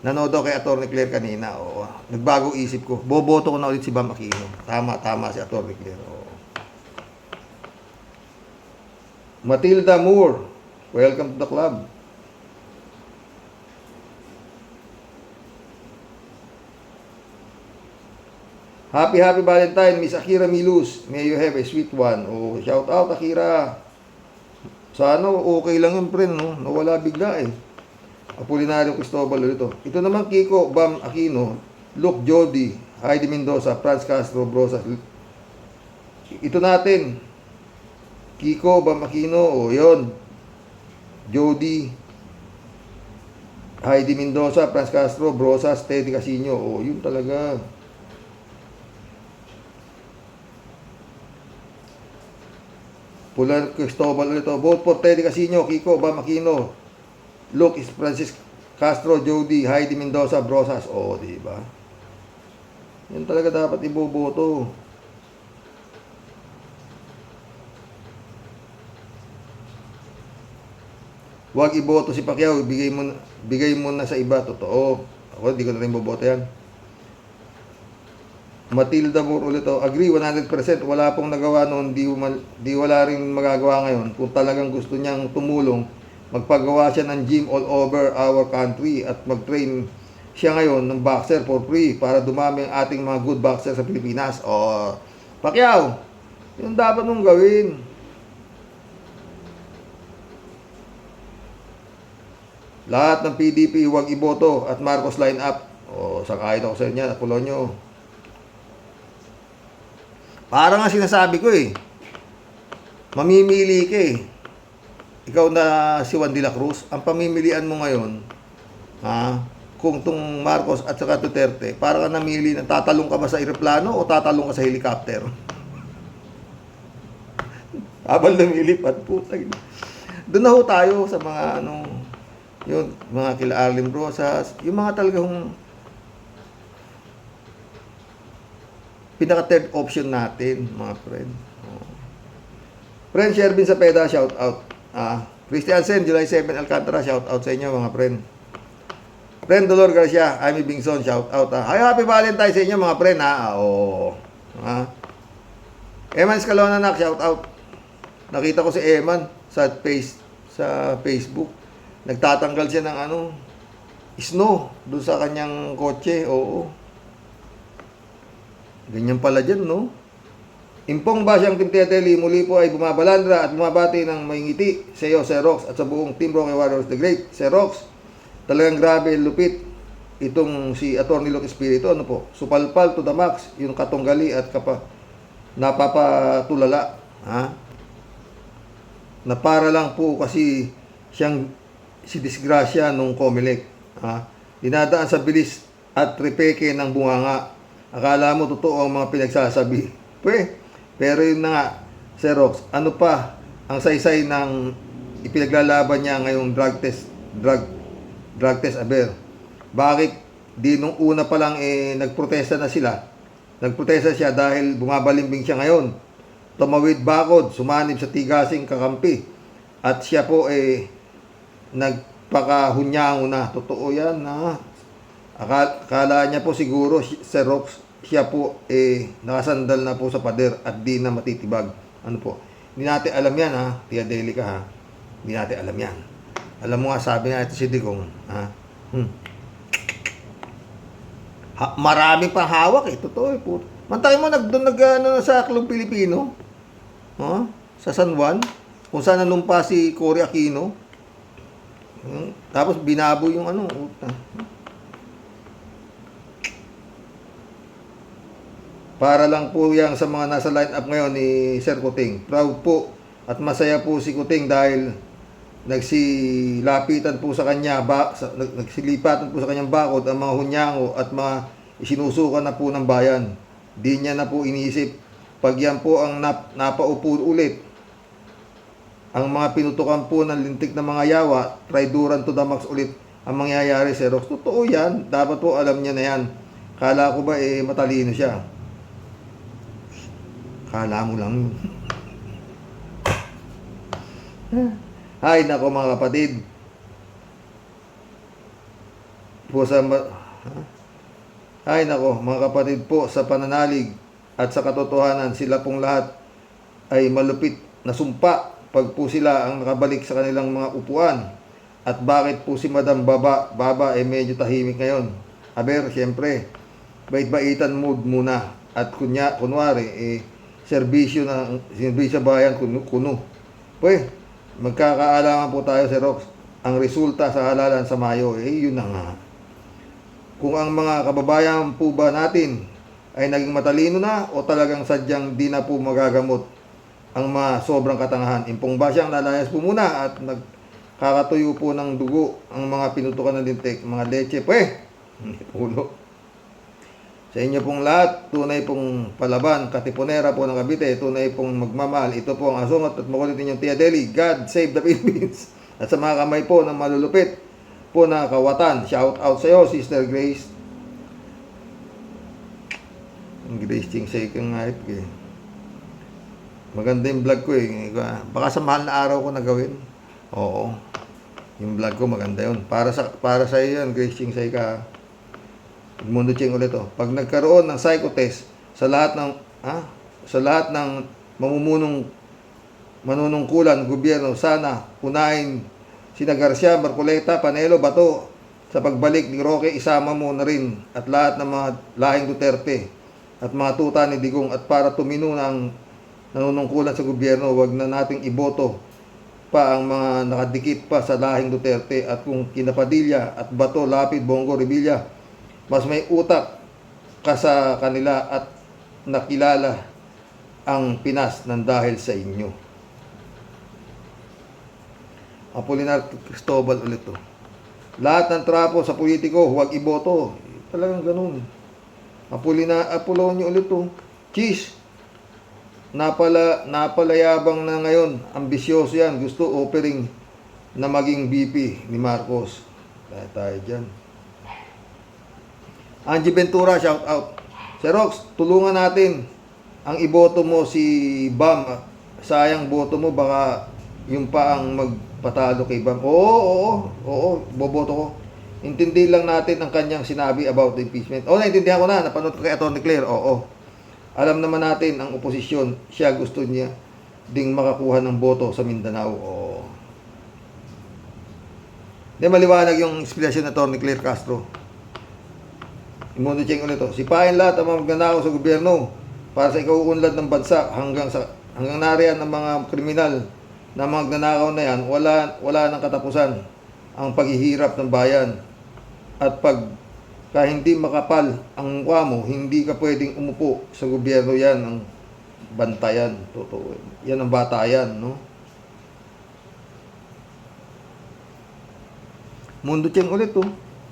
nanood ako kay Atty. Claire kanina. Nagbago isip ko. Boboto ko na ulit si Bam Aquino. Tama si Atty. Claire. Matilda Moore, welcome to the club. Happy Valentine, Miss Akira Milus. May you have a sweet one. Shout out Akira. Sana okay lang yung friend, no? Nawala bigla Apolinario Cristobal ulit. Ito naman Kiko, Bam Aquino, Luke Jody, Heidi Mendoza, Franz Castro, Brosas. Ito natin. Kiko, Bam Aquino, yun. Jody, Heidi Mendoza, Franz Castro, Brosas, Teddy Casino. Yun talaga. Pulan Cristobal ulit. Vote for Teddy Casino, Kiko, Bam Aquino, Luke Francis Castro, Jody, Heidi Mendoza, Brosas. Diba? Yan talaga dapat iboboto. Huwag iboto si Pacquiao, bigay mo na sa iba. Totoo. Ako, di ko na rin boboto yan. Matilda Moore ulit. Agree, 100%. Wala pong nagawa noon, di wala rin magagawa ngayon. Kung talagang gusto niyang tumulong, magpagawa siya ng gym all over our country at mag-train siya ngayon ng boxer for free para dumami ang ating mga good boxer sa Pilipinas. Pacquiao, yun dapat mong gawin. Lahat ng PDP huwag iboto at Marcos line up. Sang-ayon ako sa inyo, Apolonio. Parang nga sinasabi ko mamimili ka Ikaw na si Juan de la Cruz, ang pamimilian mo ngayon, kung tong Marcos at saka Duterte, parang ka namili na tatalong ka ba sa eroplano o tatalong ka sa helicopter? Habang lumilipad, putang. Doon na ho tayo sa mga yun, mga kila Arlene Rosas, yung mga talagang pinaka third option natin, mga friend. Friend Shervin Sapeda, shout out. Christian Sen, July 7, Alcantara, shout out sa inyo, mga friend. Friend Dolor Garcia, Amy Bingson, shout out. Happy Valentine sa inyo, mga friend, Eman Escalona nak, shout out. Nakita ko si Eman sa Facebook. Nagtatanggal siya ng snow doon sa kanyang kotse. Oo. Ganyan pala dyan, no? Impong Basyang Team Tieteli, muli po ay bumabalandra at bumabati ng may ngiti sa iyo, Sir Rox, at sa buong Team Roque Warriors the Great. Sir Rox, talagang grabe, lupit itong si Atty. Luke Espiritu. Ano po? Supalpal to the max, yung katunggali at napapatulala. Ha? Na para lang po kasi siyang si disgrasya nung Comelec. Ha? Dinadaan sa bilis at repeke ng bunganga. Akala mo totoo ang mga pinagsasabi. Pero yun na nga, Sir Rox, ano pa ang saysay ng ipinaglalaban niya ngayong drug test aber? Bakit di nung una pa lang nagprotesta na sila? Nagprotesta siya dahil bumabalimbing siya ngayon. Tumawid bakod, sumanib sa tigasing kakampi. At siya po nagpakahunyango na. Totoo yan, ha? Akala niya po siguro, Sir Rox, siya po nakasandal na po sa pader at di na matitibag. Ano po? Hindi natin alam yan, ha? Tia Delica, ha? Hindi natin alam yan. Alam mo nga, sabi nga ito si Digong, ha? Marami pang hawak, totoo po. Mantakin mo, sa Club Pilipino, sa San Juan, kung saan nanumpa si Cory Aquino. Tapos binabo yung para lang po yan sa mga nasa line-up ngayon ni Sir Kuting. Proud po at masaya po si Kuting dahil nagsilipatan po sa kanyang bakod ang mga hunyango at mga isinusukan na po ng bayan. Di niya na po iniisip pag yan po ang napaupo ulit. Ang mga pinutukan po ng lintik na mga yawa, traiduran to the max ulit ang mangyayari, Sir Rox. Totoo yan. Dapat po alam niya na yan. Kala ko ba matalino siya? Kala mo lang. Ay, nako mga kapatid. Ay, nako mga kapatid po, sa pananalig at sa katotohanan, sila pong lahat ay malupit na sumpa pag po sila ang nakabalik sa kanilang mga upuan. At bakit po si Madam Baba medyo tahimik ngayon? Aber, siyempre, bait-baitan mood muna. At kunwari, serbisyo bayan kuno. Magkakaalaman po tayo, Sir Rox. Ang resulta sa halalan sa Mayo, yun na nga. Kung ang mga kababayan po ba natin ay naging matalino na o talagang sadyang di na po magagamot ang mga sobrang katangahan. Impong Basyang lalayas po muna at nagkakatuyo po ng dugo ang mga pinutukan ng lintik, mga leche. Pulo. Sa inyo pong lahat, tunay pong palaban, katipunera po ng Cavite, tunay pong magmamahal. Ito po ang asungot at makulit ninyong Tia Deli. God save the Philippines. At sa mga kamay po ng malulupit po na kawatan, shout out sa iyo, Sister Grace. Grace Chingsay kang nga ito. Maganda yung vlog ko Baka sa mahal na araw ko na gawin. Oo. Yung vlog ko maganda yun. Para sa iyo yan, Grace Chingsay ka. Mundo Ching ulit to. Pag nagkaroon ng psychotest sa lahat ng manunungkulan gobyerno, sana unahin sina Garcia, Marcoleta, Panelo, Bato sa pagbalik ni Roque, isama mo na rin at lahat ng mga lahing Duterte at mga tuta ni Digong. At para tumino ng nanunungkulan sa gobyerno, wag na nating iboto pa ang mga nakadikit pa sa lahing Duterte. At kung kinapadilya at Bato, Lapid, Bongo, Revilla, mas may utak ka sa kanila at nakilala ang Pinas ng dahil sa inyo. Apolinar Cristobal ulit to. Lahat ng trapo sa politiko, huwag iboto. Talagang ganun. Apolonio ulit to. Cheese. Napalayabang na ngayon. Ambisyoso yan. Gusto offering na maging VP ni Marcos. Tayo dyan. Angie Ventura, shout out. Sir Rox, tulungan natin ang iboto mo si Bam. Sayang boto mo, baka yung pa ang magpatalo kay Bam. Oo, boboto ko. Intindi lang natin ang kanyang sinabi about the impeachment. Naintindihan ko na, napanood ko kay Atty. Claire. Oo. Alam naman natin ang oposisyon, siya gusto niya ding makakuha ng boto sa Mindanao. Oh. Di maliwanag yung inspirasyon na Atty. Claire Castro. Imundo check ulit to. Sipahin lahat ang mga magnanakaw sa gobyerno para sa ikauunlad ng bansa hanggang nariyan ng mga kriminal na magnanakaw na yan, wala nang katapusan ang paghihirap ng bayan. At hindi makapal ang mukha mo, hindi ka pwedeng umupo sa gobyerno. Yan ang bantayan. Totoo. Yan ang batayan, no? Mundo Cheng ulit, oh.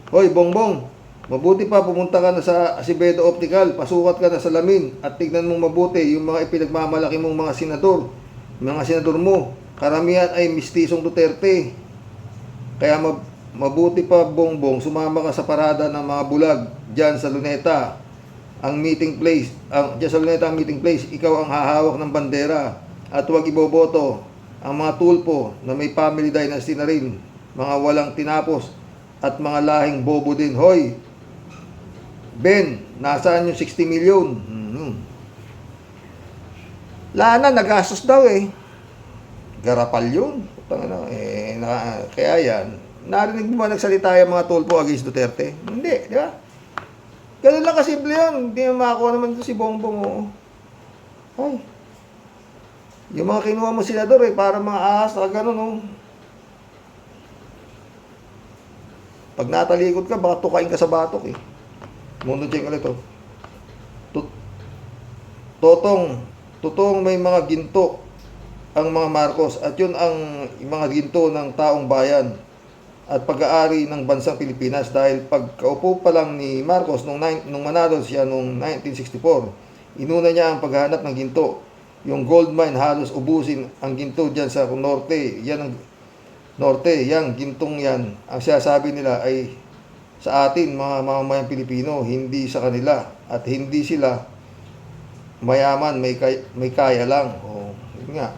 Hoy, Bongbong, mabuti pa pumunta ka na sa Acevedo Optical, pasukat ka na sa Lamin at tignan mong mabuti yung mga ipinagmamalaki mong mga senador mo. Karamihan ay mistisong Duterte. Kaya mabuti pa, Bongbong, sumama ka sa parada ng mga bulag diyan sa Luneta. Ang meeting place, diyan sa Luneta ang meeting place, ikaw ang hahawak ng bandera at huwag iboboto ang mga tulpo na may family dynasty na rin, mga walang tinapos at mga lahing bobo din. Hoy, Ben, nasaan yung 60 million? Lana, nagastos daw eh. Garapal yun. Kaya yan. Narinig mo ba nagsalita yung mga tulpo against Duterte? Hindi, di ba? Ganun lang kasimple yun. Hindi mo makakuha naman ito si Bongbong. Oh. Ay. Yung mga kinuha mo senador eh, para mga ahas, ganun oh. Pag natalikod ka, baka tukain ka sa batok eh. Mundo check ulit oh. Totoong may mga ginto ang mga Marcos at yun ang mga ginto ng taong bayan at pag-aari ng bansang Pilipinas dahil pagkaupo pa lang ni Marcos nung manalo siya noong 1964, inuna niya ang paghahanap ng ginto. Yung gold mine halos ubusin ang ginto diyan sa norte. Yang gintong yan, ang sinasabi nila ay sa atin mga mamamayang Pilipino, hindi sa kanila at hindi sila mayaman, may kaya lang. Oh, yun nga.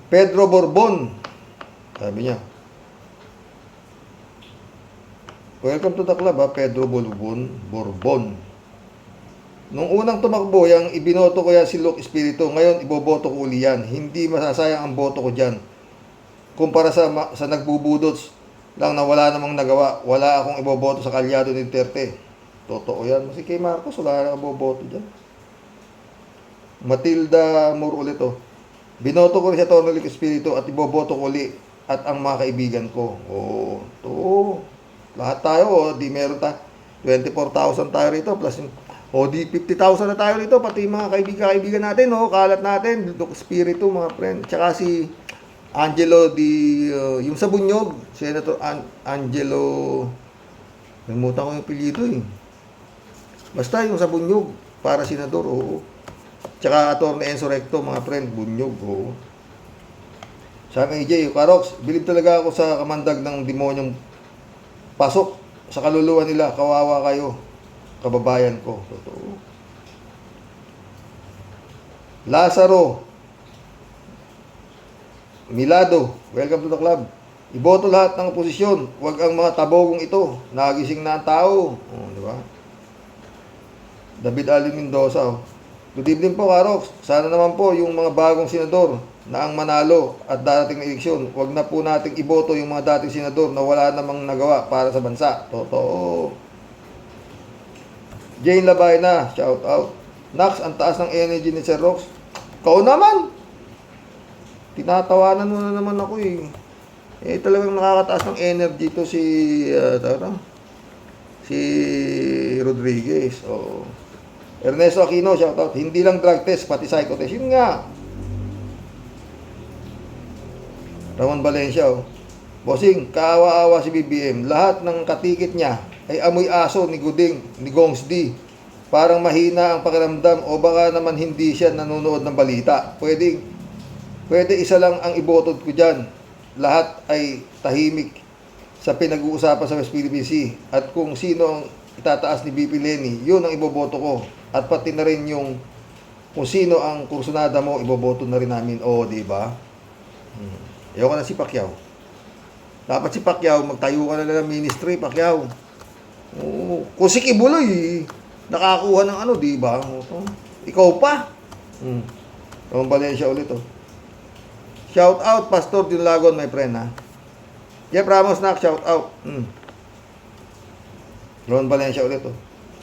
Pedro Borbon, sabi niya. Welcome to the club, ha, Pedro Borbon. Nung unang tumakbo, yung ibinoto ko yan si Luke Espiritu, ngayon iboboto ko uli yan. Hindi masasayang ang boto ko dyan. Kumpara sa nagbubudots lang na wala namang nagawa, wala akong iboboto sa kalyado ni Duterte. Totoo yan. Kasi kay Marcos, wala nang iboboto dyan. Matilda Moore ulit, oh. Binoto ko rin sa Atty. Luke Espiritu at iboboto ko uli at ang mga kaibigan ko. Oo, to. Lahat tayo, oh, di meron 24,000 tayo rito plus di 50,000 na tayo rito, pati yung mga kaibigan natin, no, kalat natin, Luke Espiritu, mga friend. Tsaka si Angelo yung sa Bunyog, Senator Angelo, nalimutan ko yung apelyido eh. Basta yung sa Bunyog, para senador, oo. Tsaka Atty. Enzo Recto, mga friend, Bunyog, oo. Sabi AJ, Karox, bilib talaga ako sa kamandag ng demonyong pasok sa kaluluwa nila, kawawa kayo. Kababayan ko. Totoo. Lazaro Milado, welcome to the club. Iboto lahat ng oposisyon, huwag ang mga tabogong ito. Nagising na ang tao. Oh, di ba? David Ali Mendoza. Oh. Good evening po, Karox. Sana naman po yung mga bagong senador na ang manalo at darating na eleksyon, huwag na po nating iboto yung mga dating senador na wala namang nagawa para sa bansa. Totoo. Jane Labay na, shout out. Nax, ang taas ng energy ni Sir Rox. Kau naman! Tinatawanan mo na naman ako eh. Talagang nakakataas ng energy to si Rodriguez. Oh. Ernesto Aquino, shout out. Hindi lang drug test, pati psycho test. Yun nga. Ramon Valencia, oh. Bossing, kaawa-awa si BBM. Lahat ng katikit niya ay amoy aso ni Guding, ni Gongs D. Parang mahina ang pakiramdam o baka naman hindi siya nanonood ng balita. Pwede isa lang ang ibotod ko dyan. Lahat ay tahimik sa pinag-uusapan sa West Philippine Sea. At kung sino ang itataas ni BP Lenny, yun ang iboboto ko. At pati na rin yung kung sino ang kursunada mo, iboboto na rin namin. O, di ba? Ayoko na si Pacquiao. Dapat si Pacquiao, magtayo ka na lang ng ministry, Pacquiao. Oo. Kung si Kibuloy, nakakuha ng ano, di ba? Oo. Ikaw pa. Ron Valencia ulit, oh. Shout out, Pastor Junlagon, my friend, ha. Jeff Ramos, shout out. Ron Valencia ulit, oh.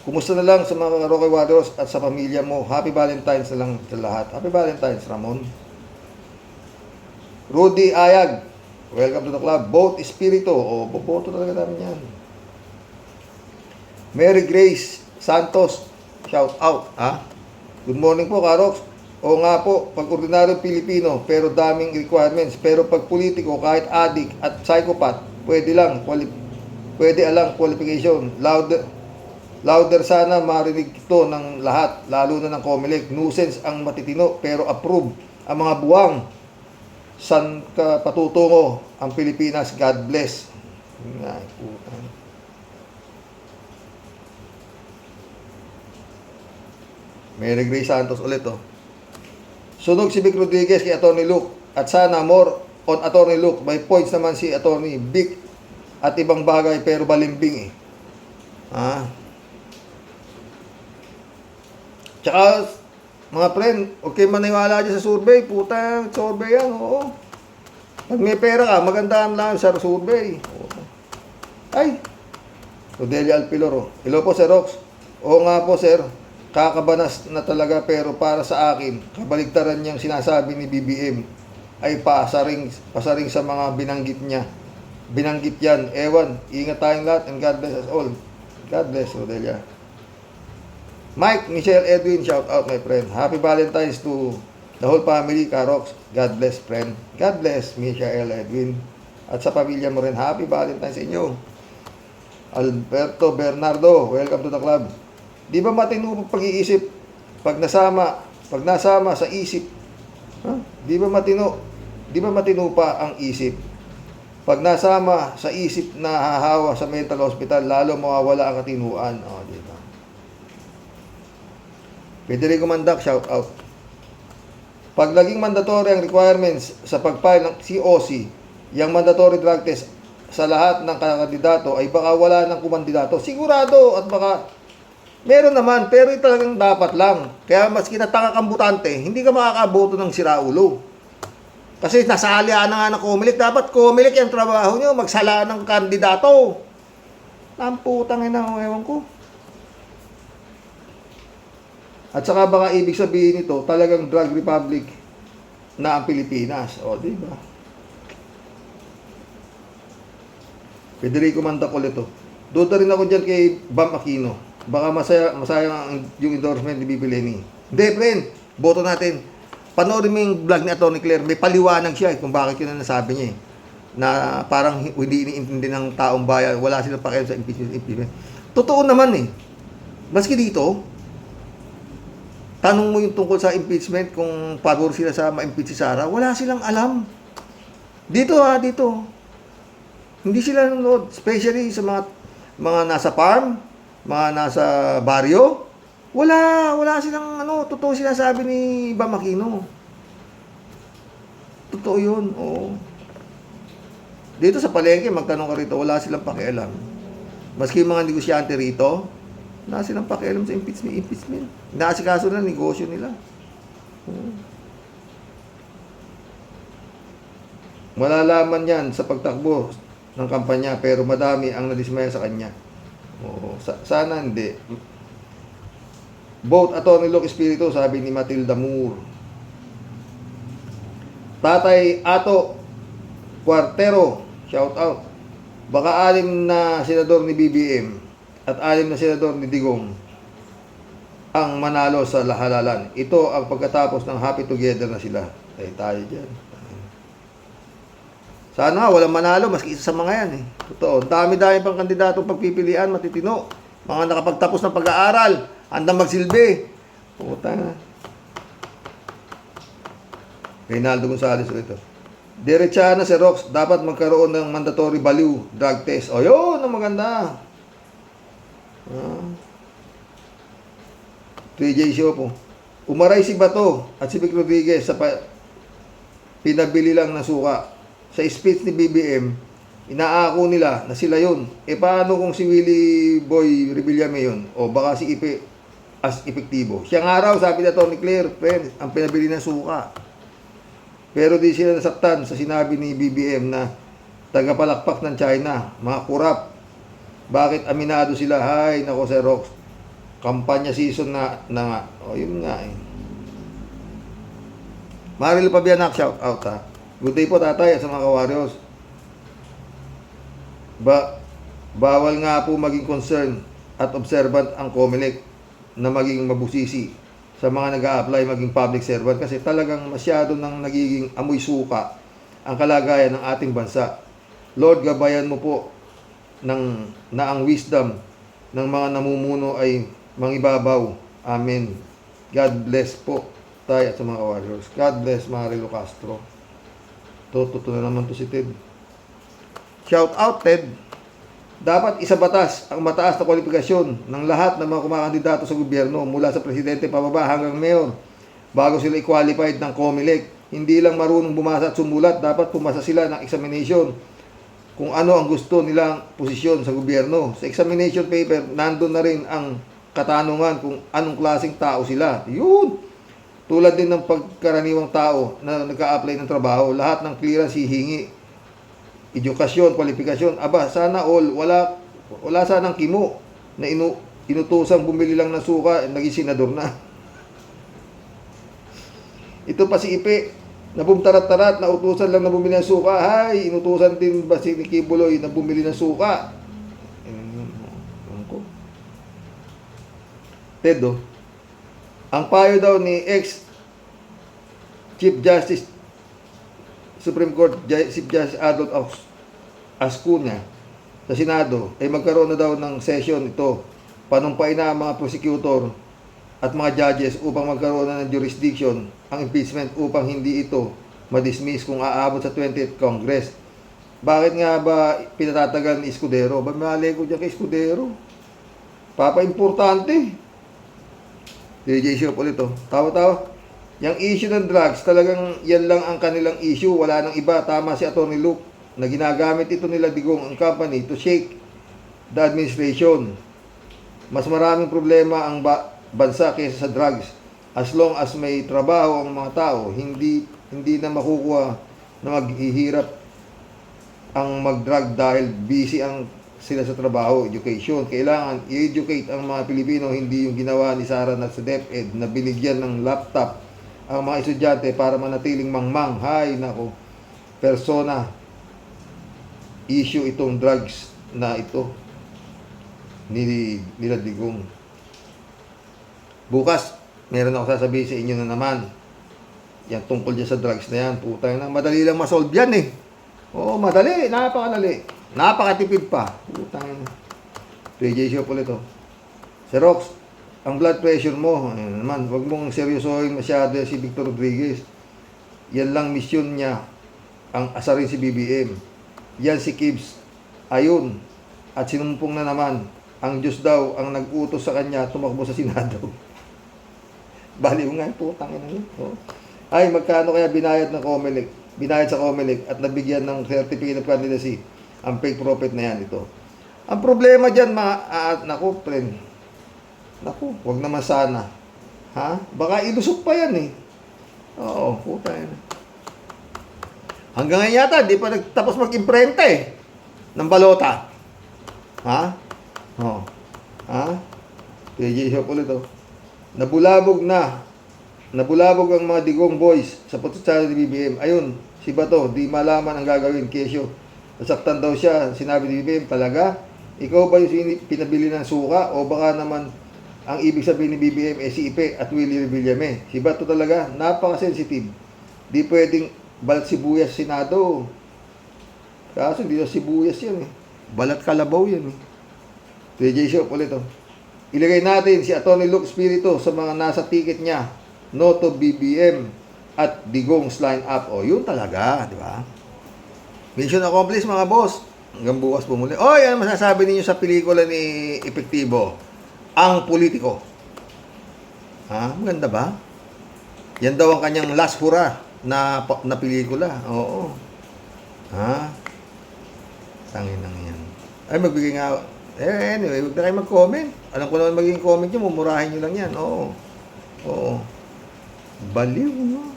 Kumusta na lang sa mga Rocky Warriors at sa pamilya mo? Happy Valentine's na lang sa lahat. Happy Valentine's, Ramon. Rudy Ayag, welcome to the club. Boat Espiritu, oh, boboto talaga namin yan. Mary Grace Santos, shout out, ha? Good morning po, Karox. O nga po, pag ordinaryong Pilipino, pero daming requirements. Pero pag politiko, kahit addict at psychopath, pwede alang qualification. Louder sana marinig ito ng lahat, lalo na ng Comelec. Nuisance ang matitino, pero approve ang mga buwang. San ka patutungo ang Pilipinas? God bless. Ay, puta. Mary Grace Santos ulit, oh. Sunog si Vic Rodriguez kay Atty. Luke. At sana more on Atty. Luke. May points naman si Atty. Vic at ibang bagay pero balimbing, eh. Ha? Tsaka, mga friend, okay maniwala dyan sa survey. Puta, survey yan, oo. Pag may pera ka, magandaan lang sa survey. Oo. Ay! Rodelia Alpiloro. Hello po, Sir Rox. Oo nga po, sir. Kakabanas na talaga pero para sa akin, kabaligtaran niyang sinasabi ni BBM ay pasaring sa mga binanggit niya. Binanggit yan. Ewan, ingat tayong lahat and God bless us all. God bless, Rodelia. Mike, Michelle, Edwin, shout out, my friend. Happy Valentine's to the whole family, Karox. God bless, friend. God bless, Michelle, Edwin. At sa pamilya mo rin, happy Valentine's sa inyo. Alberto Bernardo, welcome to the club. Di ba matino ang pag-iisip pag nasama sa isip? Huh? Di ba matino pa ang isip? Pag nasama sa isip na hahawa sa mental hospital, lalo mawawala ang katinuan. Oh, di ba? Federico Mandak, shout out. Pag naging mandatory ang requirements sa pag-file ng COC, yung mandatory drug test sa lahat ng kandidato ay baka wala ng kumandidato. Sigurado at baka meron naman, pero talagang dapat lang. Kaya mas kinataka kang butante, hindi ka makakaboto ng siraulo. Kasi nasalian na nga ng Comelec. Dapat Comelec yung trabaho nyo, magsala ng kandidato. Namputang ina, ewan ko. At saka baka ibig sabihin nito, talagang drug republic na ang Pilipinas. O, di ba? Federico Mandac ulit to. Duda rin ako dyan kay Bam Aquino. Baka masaya yung endorsement ni Bibi Lenny. Hindi, friend. Boto natin. Panoorin mo yung vlog ni Atty. Claire. May paliwanag siya, kung bakit yun na nasabi niya, eh. Na parang hindi iniintindi ng taong bayan. Wala silang pakialam sa impeachment. Totoo naman, eh. Maski dito, tanong mo yung tungkol sa impeachment, kung pabor sila sa ma-impeach si Sara, wala silang alam. Dito, dito. Hindi sila nanonood. Especially sa mga nasa farm, mga nasa baryo, wala silang totoo sinasabi ni Bam Aquino. Totoo yun, oo. Dito sa palengke, magtanong ka rito, wala silang pakialam. Maski yung mga negosyante rito, wala silang pakialam sa impeachment. Inaasikaso na negosyo nila. Oo. Malalaman yan sa pagtakbo ng kampanya, pero madami ang nadismaya sa kanya. Oo, sana hindi. Vote Atty. Luke Espiritu, sabi ni Matilda Moore. Tatay Ato Cuartero, shout out. Baka 6 na senador ni BBM at 6 na senador ni Digong ang manalo sa halalan. Ito ang pagkatapos ng happy together na sila. Ay, tayo dyan. Sana walang manalo, maski isa sa mga yan, eh. Totoo. Dami-dami pang kandidato pagpipilian, matitino. Mga nakapagtapos ng pag-aaral, handang magsilbi. Puta nga. Reynaldo Gonzales ulit. Diretsahan na si Rox, dapat magkaroon ng mandatory baliw drug test. O yun, ang maganda. 3J show po. Umaray si Bato at si Vic Rodriguez sa pinabili lang na suka. Sa speech ni BBM, Inaako nila na sila yun. E paano kung si Willie Boy Revillame yun? O baka si Ipe as epektibo. Siyang araw, sabi na Tony Claire, friend, ang pinabili ng suka. Pero di sila nasaktan sa sinabi ni BBM na tagapalakpak ng China, mga kurap. Bakit aminado sila? Hay, nako Sir Rox. Kampanya season na nga. O, yun nga eh. Maril Pabianak, shout out ha. Good day po tatay at sa mga kawaryos. Bawal nga po maging concern at observant ang COMELEC na maging mabusisi sa mga nag-a-apply maging public servant kasi talagang masyado nang nagiging amoy suka ang kalagayan ng ating bansa. Lord, gabayan mo po na ang wisdom ng mga namumuno ay mangibabaw. Amen. God bless po tayo at sa mga warriors. God bless Marilo Castro. Totoo na naman to si Ted. Shout out Ted. Dapat isa batas ang mataas na kwalifikasyon ng lahat ng mga kumakandidato sa gobyerno mula sa presidente pababa hanggang mayor bago sila i-qualified ng COMELEC. Hindi lang marunong bumasa at sumulat, dapat pumasa sila ng examination kung ano ang gusto nilang posisyon sa gobyerno. Sa examination paper, nandun na rin ang katanungan kung anong klaseng tao sila. Yun! Tulad din ng pagkaraniwang tao na nagka-apply ng trabaho, lahat ng clearance hihingi. Edukasyon, kwalifikasyon, aba, sana all, wala sanang kimo na inutusang bumili lang ng suka, naging senador na. Ito pa si Ipe, na bumtarat-tarat, na utusan lang na bumili ng suka, hay, inutusan din ba si Kibuloy na bumili ng suka? Ted, oh. Ang payo daw ni ex-Chief Justice Supreme Court Chief Justice Adolf Ascuna sa Senado ay magkaroon na daw ng session ito. Panumpain na ang mga prosecutor at mga judges upang magkaroon na ng jurisdiction ang impeachment upang hindi ito madismiss kung aabot sa 20th Congress. Bakit nga ba pinatatagal ni Escudero? Ba mali ko dyan kay Escudero? Papa-importante. DJ Shop ulit oh. Tawa-tawa. Yung issue ng drugs, talagang yan lang ang kanilang issue. Wala nang iba. Tama si Atty. Luke na ginagamit ito nila Digong ang company to shake the administration. Mas maraming problema ang bansa kaysa sa drugs. As long as may trabaho ang mga tao, hindi na makukuha na maghihirap ang mag-drug dahil busy sila sa trabaho, education. Kailangan i-educate ang mga Pilipino, hindi yung ginawa ni Sara na sa DepEd na binigyan ng laptop ang mga estudyante para manatiling mangmang. Hay, nako. Persona issue itong drugs na ito nila Digong. Bukas, meron ako sasabihin sa inyo na naman. Yan tungkol dyan sa drugs na yan. Putang na, madali lang masolve yan eh. Oo, madali. Napakadali. Napakatipid pa. Putang na. PJ Shop ulit oh. Si Rox, ang blood pressure mo, ayun naman, wag mong seryosohin masyado si Victor Rodriguez. Yan lang mission niya, ang asarin si BBM. Yan si Kibbs. Ayun. At sinumpong na naman, ang Diyos daw ang nag-utos sa kanya tumakbo sa Senado. Baliw nga yung putang ina yun. Oh. Ay, magkano kaya binayad ng COMELEC? Binayad sa COMELEC at nabigyan ng certificate of candidacy ang fake prophet na yan ito. Ang problema dyan, naku, friend. Naku, wag naman sana. Ha? Baka ilusok pa yan eh. Oo, puta yan. Hanggang ngayon yata, di pa nagtapos mag-imprenta eh. Ng balota. Ha? Oo. Ha? PJ Shop ulit oh. Nabulabog ang mga Digong boys sa pagsatsara ni BBM. Ayun, si Bato, di malaman ang gagawin. Kesyo, nasaktan daw siya. Sinabi ni BBM, talaga? Ikaw ba yung pinabili ng suka? O baka naman ang ibig sabihin ni BBM si Ipe at Willie Revillame? Si Bato talaga, napaka-sensitive. Di pwedeng balat sibuyas Senado. Kaso hindi na sibuyas yan eh. Balat kalabaw yan eh. PJ Shop ulit oh. Ilagay natin si Atty. Luke Espiritu sa mga nasa ticket niya. No to BBM at Digong's line up. O, yun talaga, di ba? Mission accomplished mga boss. Hanggang bukas bumuli. O, yan masasabi ninyo sa pelikula ni Epektibo. Ang Politiko. Ha? Maganda ba? Yan daw ang kanyang last hurrah na pelikula. Oo. Ha? Tangin lang yan. Ay, magbigay nga. Anyway, huwag na kayo mag-comment. Alam ko naman magiging comment nyo, mumurahin nyo lang yan. Oo. Oo. Baliw, no?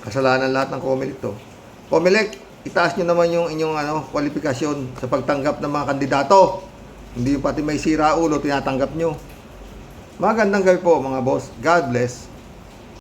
Kasalanan lahat ng comment ito. Comelec, itaas nyo naman yung inyong kwalifikasyon sa pagtanggap ng mga kandidato. Hindi yung pati may sira ulo, tinatanggap nyo. Magandang gabi po mga boss. God bless.